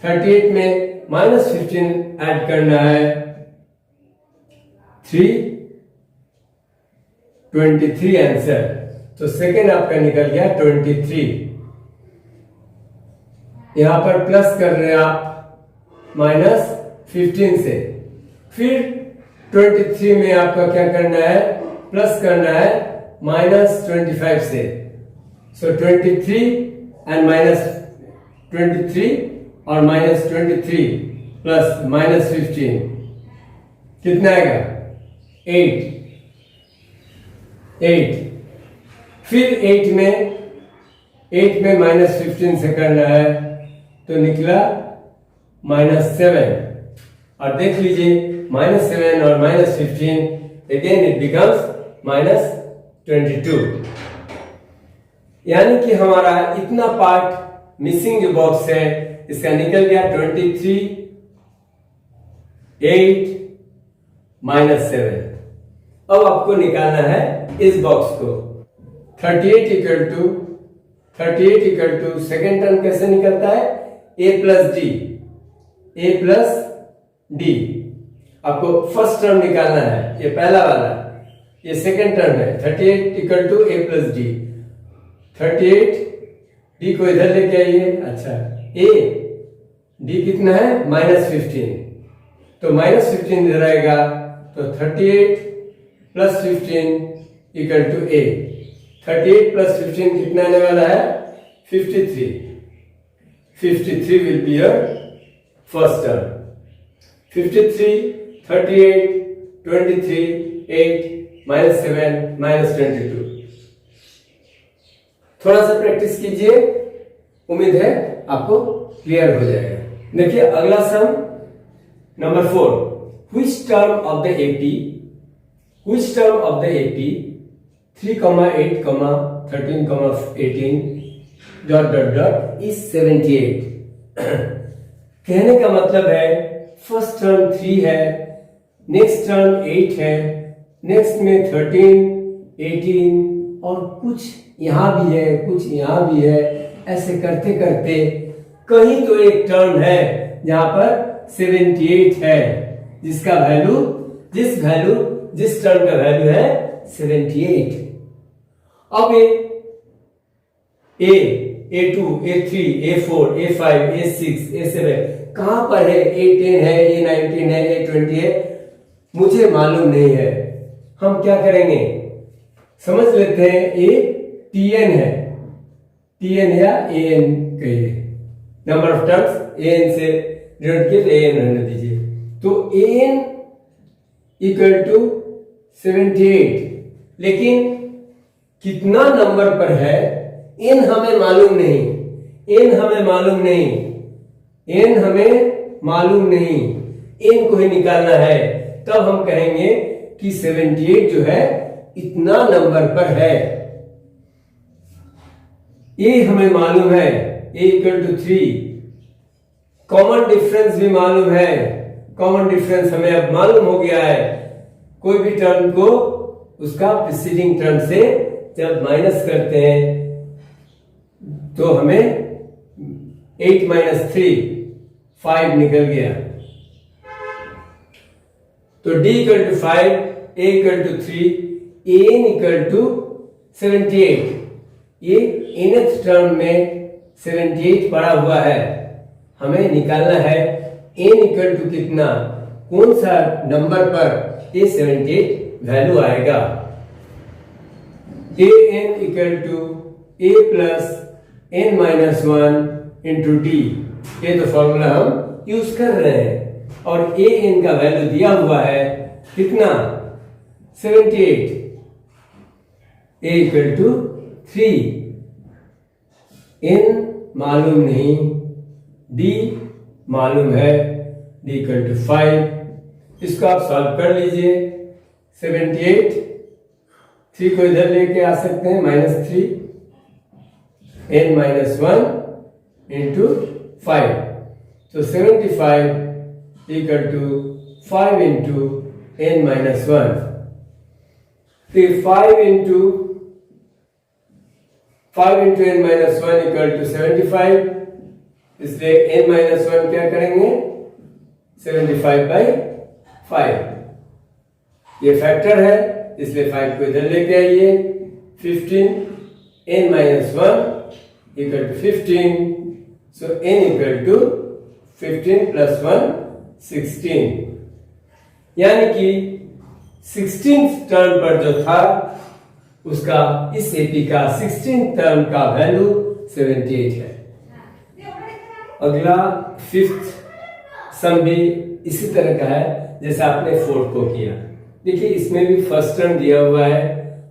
38 में -15 ऐड करना है 323 आंसर। तो सेकेंड आपका निकल गया 23। यहां पर प्लस कर रहे हैं आप -15 से, फिर 23 में आपका क्या करना है? प्लस करना है -25 से। सो 23 एंड -23 और -23 प्लस -15 कितना आएगा? 8। फिर 8 में -15 से करना है तो निकला -7। और देख लीजिए -7 और -15 अगेन इट बिकम्स -22, यानी कि हमारा इतना पार्ट मिसिंग जो बॉक्स है इसका निकल गया 23, 8 -7। अब आपको निकालना है इस बॉक्स को। 38 इक्वल टू सेकेंड टर्म कैसे निकलता है? a plus D. आपको फर्स्ट टर्म निकालना है, ये पहला वाला, ये सेकेंड टर्म है। 38 equal to a plus D. 38 D को इधर लेके आइए। अच्छा, a डी कितना है? -15, तो -15 इधर आएगा तो 38 plus 15 equal to a। 38 plus 15 कितना आने वाला है? 53। 53 will be your first term. 53, 38, 23, 8, -7, -22। थोड़ा सा प्रैक्टिस कीजिए, उम्मीद है आपको क्लियर हो जाएगा। देखिए अगला सम number 4, which term of the AP 3, 8, 13, 18 ... is 78। कहने का मतलब है फर्स्ट टर्म 3 है, नेक्स्ट टर्म 8 है, नेक्स्ट में 13, 18 और कुछ यहां भी है, कुछ यहां भी है। ऐसे करते करते कहीं तो एक टर्म है जहां पर 78 है, जिसका वैल्यू जिस टर्म का वैल्यू है 78। अब A2, A3, A4, A5, A6, A7 कहां पर है? A10 है, A19 है, A20 है, मुझे मालूम नहीं है। हम क्या करेंगे? समझ लेते हैं A TN है, TN या AN कहिए, नंबर ऑफ टर्म्स AN से डिनोट किए तो AN रहने दीजिए। तो AN इक्वल टू 78, लेकिन कितना नंबर पर है n हमें मालूम नहीं, n को ही निकालना है, तब हम कहेंगे कि 78 जो है इतना नंबर पर है। ये हमें मालूम है, a = 3। कॉमन डिफरेंस भी मालूम है, कॉमन डिफरेंस हमें अब मालूम हो गया है। कोई भी टर्म को उसका प्रीसीडिंग टर्म से जब माइनस करते हैं तो हमें 8 - 3 5 निकल गया। तो d = 5, a = 3, an = 78। ये nth टर्म में 78 पड़ा हुआ है, हमें निकालना है n = कितना, कौन सा नंबर पर ये 78 वैल्यू आएगा। an = a + n - 1 × d, ये तो फॉर्मूला हम यूज कर रहे हैं। और an का वैल्यू दिया हुआ है कितना, 78। a = 3, n मालूम नहीं, d मालूम है, d = 5। इसको आप सॉल्व कर लीजिए। 78, 3 को इधर लेके आ सकते हैं, -3, n - 1 × 5। तो 75 = 5 × n - 1। फिर 5 × n - 1 = 75, इसलिए n - 1 क्या करेंगे, 75/5। ये फैक्टर है, इसलिए 5 को इधर लेके आइए। 15, n - 1 = 15, so n = 15 + 1 16। यानी कि 16th टर्म पर जो था उसका, इस एपी का 16th टर्म का वैल्यू 78 है। अगला 5th सम भी इसी तरह का है जैसे आपने 4th को किया। देखिए इसमें भी फर्स्ट टर्म दिया हुआ है,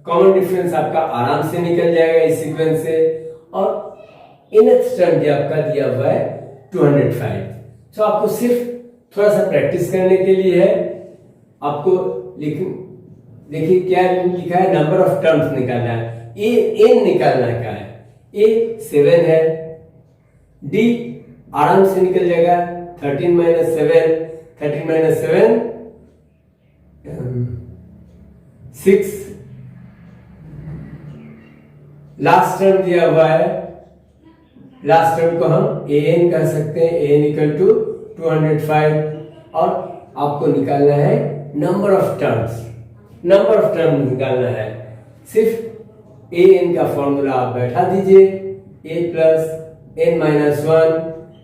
कॉमन डिफरेंस आपका आराम से निकल जाएगा इस सीक्वेंस से। और nth टर्म भी आपका दिया हुआ है 205। तो आपको सिर्फ थोड़ा सा प्रैक्टिस करने के लिए है, आपको देखिए क्या लिखा है, नंबर ऑफ टर्म्स निकालना है। n निकालना का है, a 7 है, d आराम से निकल जाएगा, 13 - 7, 13 - 7 6। लास्ट टर्म दिया हुआ है, लास्ट टर्म को हम an कह सकते हैं, an = 205। और आपको निकालना है number of terms, number of term निकालना है। सिर्फ an का फॉर्मूला आप बैठा दीजिए, a + n - 1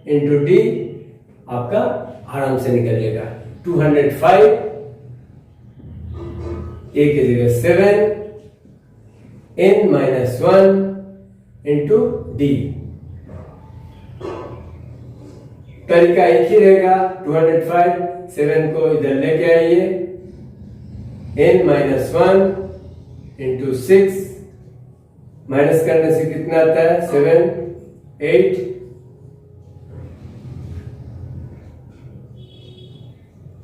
× d आपका आराम से निकलेगा। 205, a की जगह 7, n - 1 × d। तरीका एक ही रहेगा, 205, 7 को इधर लेके आइए, n - 1 × 6, माइनस करने से कितना आता है, 7, 8,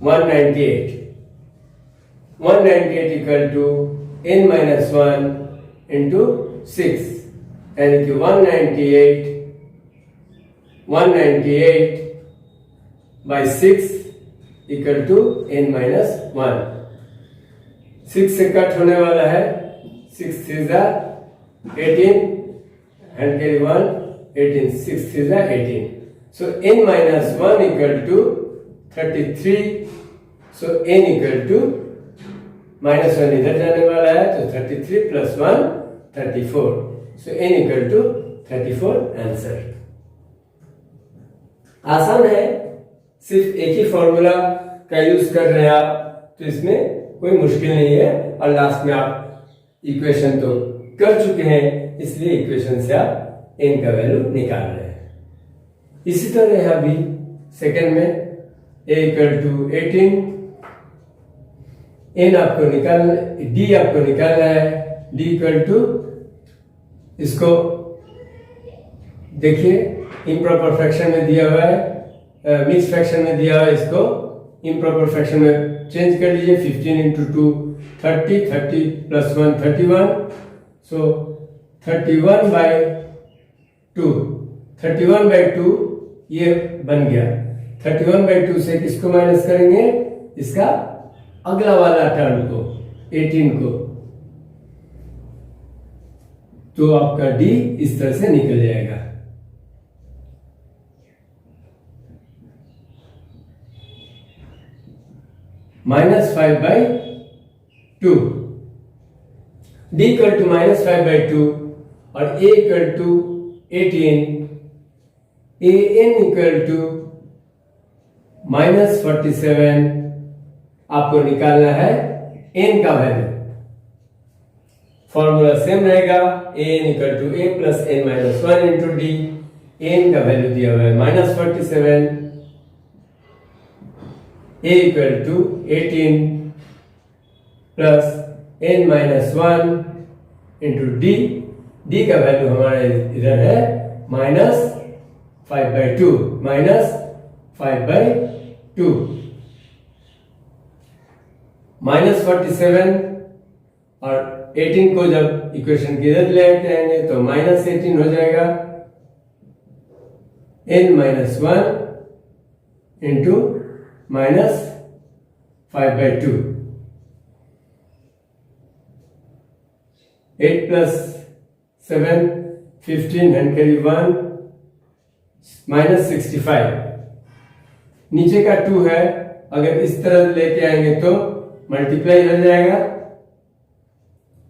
198। 198 = n - 1 × 6, यानी कि 198 by 6 = n - 1। 6 से कट होने वाला है, 6 × 3 = 18, and carry 1, 18, 6 × 3 = 18। So n - 1 = 33, so n = -1 इधर जाने वाला है, तो 33 + 1 34, so n = 34 आंसर। आसान है, सिर्फ एक ही फॉर्मूला का यूज कर रहे हैं आप, तो इसमें कोई मुश्किल नहीं है। और लास्ट में आप इक्वेशन तो कर चुके हैं, इसलिए इक्वेशन से आप n का वैल्यू निकाल रहे हैं। इसी तरह यहां भी सेकंड में a = 18, n आपको निकालना, d आपको निकालना है, d = इसको देखिए इम्प्रॉपर फ्रैक्शन में दिया हुआ है, मिक्स फ्रैक्शन में दिया हुआ है, इसको इम्प्रॉपर फ्रैक्शन में चेंज कर लीजिए। 15 इंटू 2 30, 30 प्लस 1 31, सो 31/2, 31/2 ये बन गया। 31/2 से किसको माइनस करेंगे? इसका अगला वाला टर्म को, 18 को, तो आपका डी इस तरह से निकल जाएगा। -5/2, डी इक्वल टू -5/2 और a equal to 18, an equal to -47। आपको निकालना है n का वैल्यू। फॉर्मूला सेम रहेगा, an equal to a plus n minus 1 into D. n का वैल्यू दिया हुआ है -47, a equal to 18 plus n minus 1 into D. D का वैल्यू हमारा इधर है -5/2, -5/2। -47 और 18 को जब इक्वेशन के इधर ले आएंगे तो -18 हो जाएगा। n minus 1 into -5/2, 8 plus 7 15 and carry 1 -65। नीचे का 2 है, अगर इस तरह लेके आएंगे तो मल्टीप्लाई हो जाएगा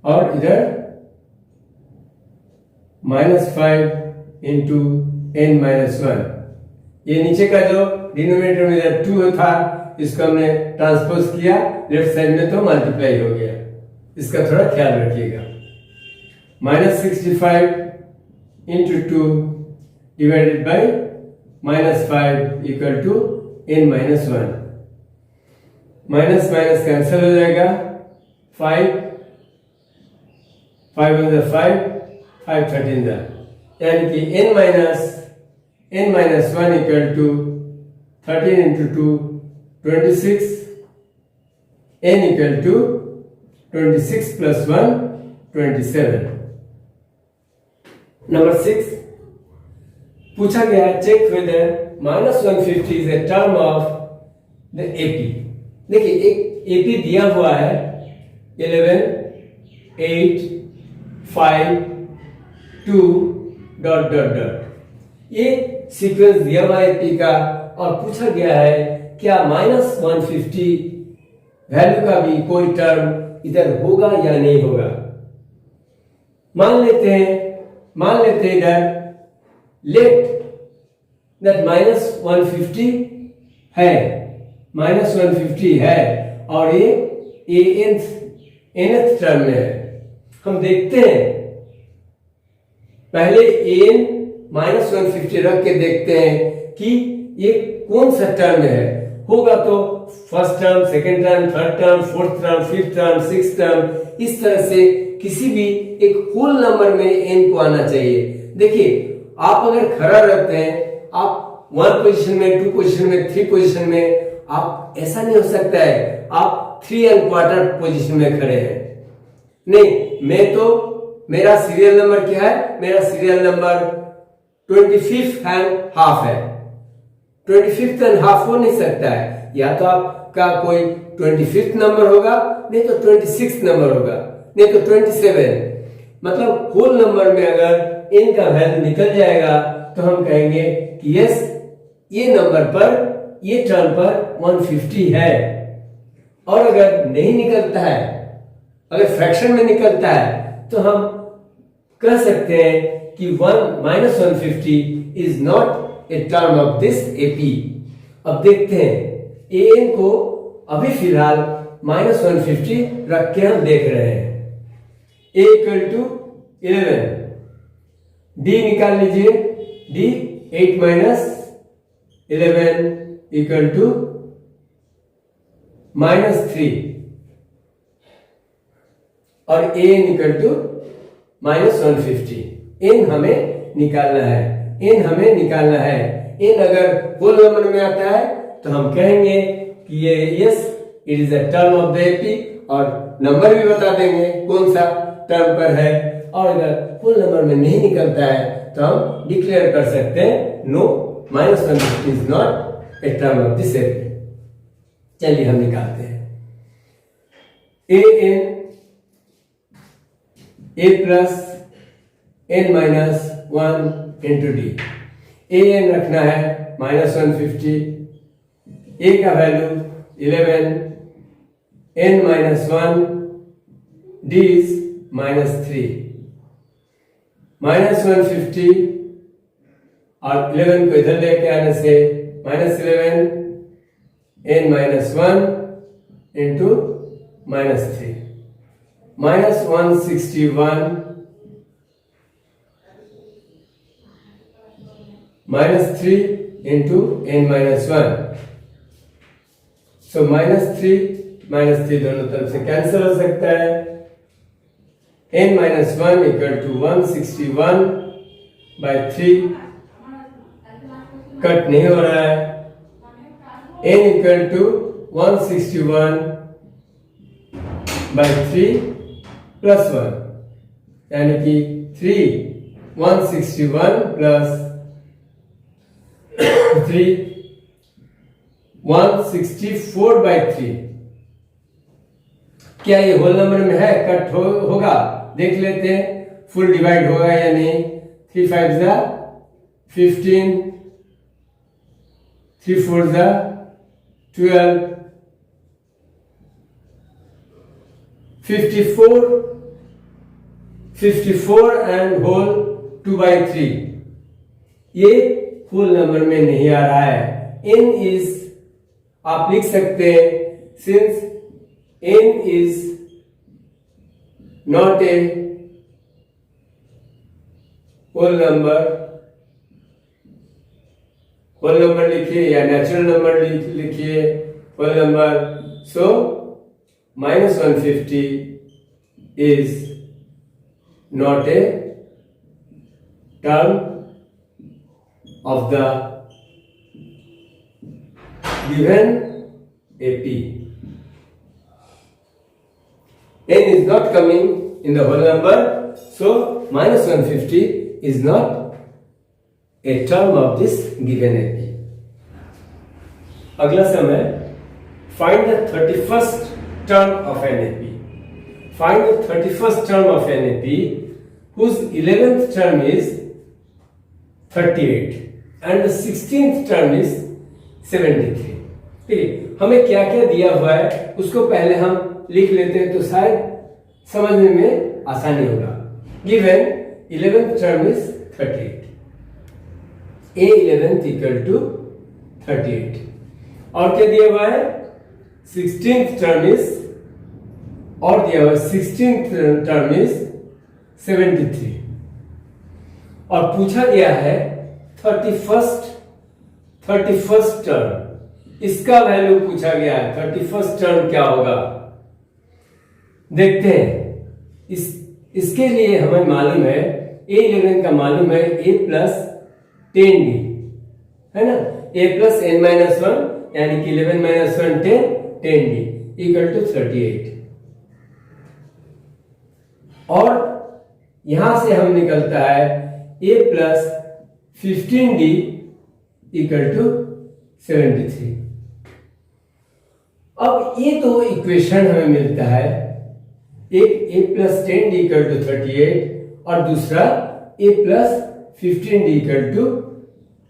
और इधर -5 इंटू n माइनस 1। ये नीचे का जो डिनोमिनेटर में इधर 2 था, इसको हमने ट्रांसपोज किया लेफ्ट साइड में तो मल्टीप्लाई हो गया। इसका थोड़ा ख्याल रखिएगा। -65 into 2 divided by -5 equal to n minus 1। Minus minus cancel हो जाएगा। 5 5 1 13 यानी कि n minus 1 equal to 13 into 2 26, n equal to 26 plus 1 27। Number 6 पूछा गया, check whether -150 is a term of the AP. देखिए एक एपी दिया हुआ है 11 8 5 2 ... ये सीक्वेंस दिया हुआ है एपी का और पूछा गया है क्या -150 वैल्यू का भी कोई टर्म इधर होगा या नहीं होगा। मान लेते हैं इधर लेट दैट -150 है, -150 है और ये nth टर्म में है। हम देखते हैं पहले an -150 रख के देखते हैं कि ये कौन सा टर्म है। होगा तो first term, second term, third term, fourth term, fifth term, sixth term, इस तरह से किसी भी एक होल नंबर में n को आना चाहिए। देखिए आप अगर खड़ा रहते हैं, आप 1 पोजीशन में, 2 पोजीशन में, 3 पोजीशन में, आप ऐसा नहीं हो सकता है आप 3¼ पोजीशन में खड़े हैं। नहीं, मेरा सीरियल नंबर क्या है? मेरा सीरियल नंबर 25½ है। 25½ हो नहीं सकता है, या तो आपका कोई 25th नंबर होगा, नहीं तो 26th नंबर होगा, नहीं तो 27। मतलब होल नंबर में अगर n का वैल्यू निकल जाएगा तो हम कहेंगे कि यस, ये नंबर पर, ये टर्म पर 150 है। और अगर नहीं निकलता है, अगर फ्रैक्शन में निकलता है, तो हम कह सकते हैं कि -150 is not a term of this AP. अब देखते हैं an को अभी फिलहाल -150 रख के हम देख रहे हैं। a इक्वल टू 11, d निकाल लीजिए, d 8 माइनस 11 इक्वल टू -3 और an इक्वल टू -150। n हमें निकालना है, n अगर होल नंबर में आता है तो हम कहेंगे कि ये yes it is a term of the AP, और नंबर भी बता देंगे कौन सा टर्म पर है। और अगर फुल नंबर में नहीं निकलता है तो हम डिक्लेयर कर सकते हैं no -150 is not a term of this AP. चलिए हम निकालते हैं a plus n minus 1 into D. an रखना है -150, a का value 11, n minus 1, d is -3। -150 और 11 को इधर लेके आने से -11 n minus 1 into -3, -161 -3 into n minus 1। So -3 दोनों तरफ से कैंसिल हो सकता है। n minus 1 equal to 161 by 3, cut नहीं हो रहा है। n equal to 161 by 3 plus 1, यानी कि 161 प्लस 3 164 बाय 3। क्या ये होल नंबर में है? कट होगा, देख लेते हैं फुल डिवाइड होगा या नहीं। 3 5 जा 15, 3 4 जा 12, 54 एंड होल 2 बाई 3। ये फुल नंबर में नहीं आ रहा है। n इज, आप लिख सकते हैं since n is not a whole number लिखिए या नेचुरल नंबर लिखिए whole number. So -150 is not a term of the given AP. n is not coming in the whole number, so -150 is not a term of this given AP. अगला समय find the 31st term of an AP. Find the 31st term of an AP whose 11th term is 38 and the 16th term is 73. ठीक है, हमें क्या क्या दिया हुआ है उसको पहले हम लिख लेते हैं तो शायद समझने में आसानी होगा। Given 11th term is 38, A11th equal to 38, और क्या दिया हुआ है 16th term is, और दिया हुआ 16th term is 73, और पूछा गया है 31st टर्म, इसका वैल्यू पूछा गया है। 31st टर्म क्या होगा देखते हैं। इसके लिए हमें मालूम है A11 का मालूम है A प्लस 10D है ना, A प्लस n माइनस 1 यानी कि 11 माइनस 1 10D इक्वल टू 38, और यहां से हम निकलता है A plus 15D equal to 73। अब ये दो इक्वेशन हमें मिलता है, एक A plus 10D equal to 38 और दूसरा A plus 15D equal to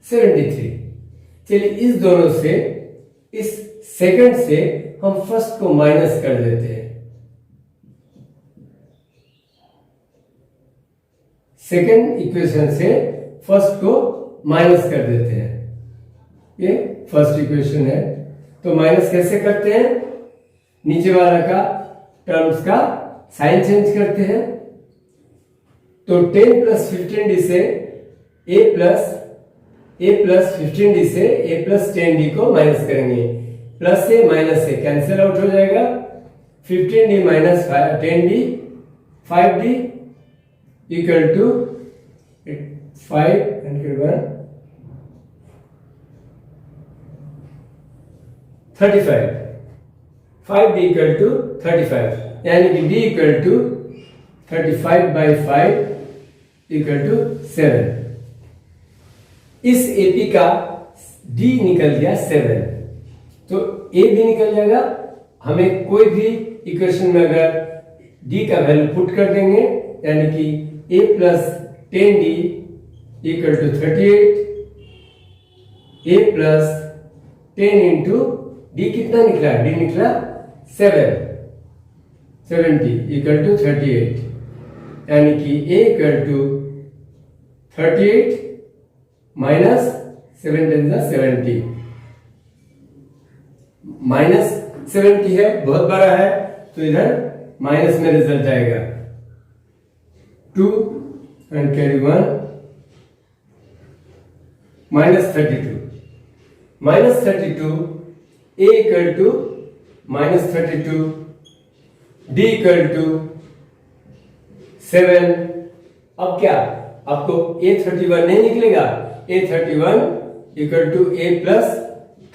73। चलिए इस दोनों से, इस सेकंड से हम फर्स्ट को माइनस कर देते हैं। सेकंड इक्वेशन से फर्स्ट को माइनस कर देते हैं। ये फर्स्ट इक्वेशन है, तो माइनस कैसे करते हैं? नीचे वाला का टर्म्स का साइन चेंज करते हैं। तो 10 प्लस 15D से A प्लस 15D से A प्लस 10D को माइनस करेंगे। प्लस से माइनस से कैंसिल आउट हो जाएगा। 15D minus 10D 5D equal to 5 1 35, 5d equal to 35, यानी कि d equal to 35/5 equal to 7। इस AP का d निकल गया 7, तो a भी निकल जाएगा। हमें कोई भी इक्वेशन में अगर d का वैल्यू पुट कर देंगे, यानी कि a plus 10d equal to 38, a plus 10 into d कितना निकला? d निकला 70 इक्वल टू 38, यानी कि a equal to 38 minus 70 minus 70 है, बहुत बड़ा है, तो इधर माइनस में रिजल्ट आएगा 2 and carry 1 minus 32 a equal to minus 32, d equal to 7। अब क्या आपको a31 नहीं निकलेगा? a31 equal to a plus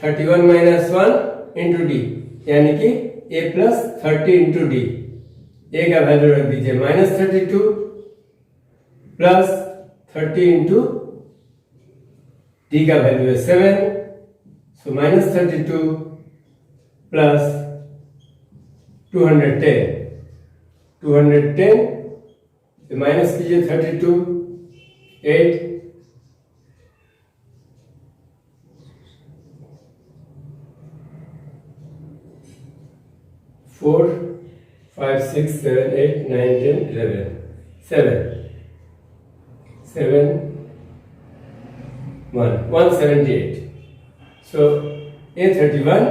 31 minus 1 into D, यानी कि a plus 30 into D. a का वैल्यू रख दीजिए माइनस 32 प्लस 30 इंटू d का वैल्यू है 7, सो माइनस 32 प्लस 210 माइनस कीजिए 32, 8, 4, 5, 6, 7, 8, 9, 10, 11, 7, 178. So A31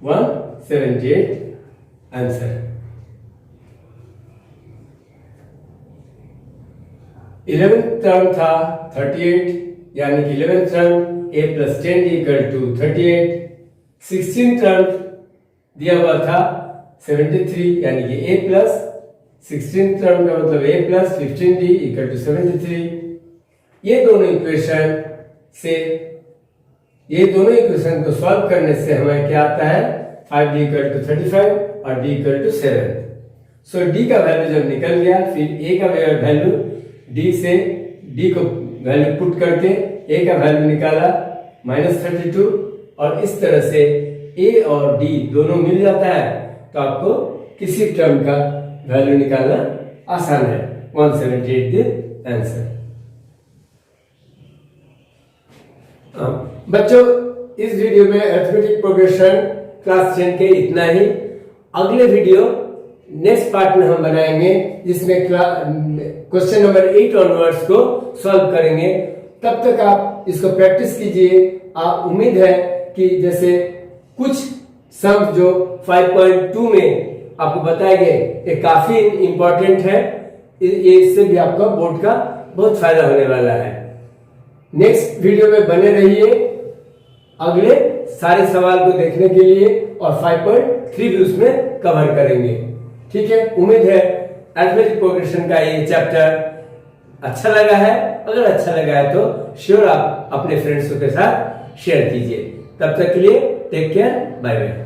178 answer. 11th term था 38, यानी कि 11th term a plus 10d equal to 38। 16th term दिया हुआ था 73, यानी कि a प्लस 16th टर्म का मतलब a plus 15d equal to 73। ये दोनों इक्वेशन को सॉल्व करने से हमें क्या आता है? 5d इक्वल टू 35 और d equal to 7। So d का वैल्यू जब निकल गया, फिर a का वैल्यू d से d को वैल्यू पुट करके a का वैल्यू निकाला -32, और इस तरह से a और d दोनों मिल जाता है, तो आपको किसी टर्म का वैल्यू निकालना आसान है। 178 द आंसर। बच्चों, इस वीडियो में अरिथमेटिक प्रोग्रेशन क्लास 10 के इतना ही। अगले वीडियो नेक्स्ट पार्ट में हम बनाएंगे, जिसमें क्वेश्चन नंबर 8 ऑनवर्ड्स को सॉल्व करेंगे। तब तक आप इसको प्रैक्टिस कीजिए। आप उम्मीद है कि जैसे कुछ सम जो 5.2 में आपको बताए गए, ये काफी इंपॉर्टेंट है, ये इससे भी आपका बोर्ड का बहुत फायदा होने वाला है। नेक्स्ट वीडियो में बने रहिए अगले सारे सवाल को देखने के लिए, और 5.3 भी उसमें कवर करेंगे। ठीक है, उम्मीद है अरिथमेटिक प्रोग्रेशन का ये चैप्टर अच्छा लगा है। अगर अच्छा लगा है तो श्योर आप अपने फ्रेंड्स के साथ शेयर कीजिए। तब तक के लिए टेक केयर, बाय बाय।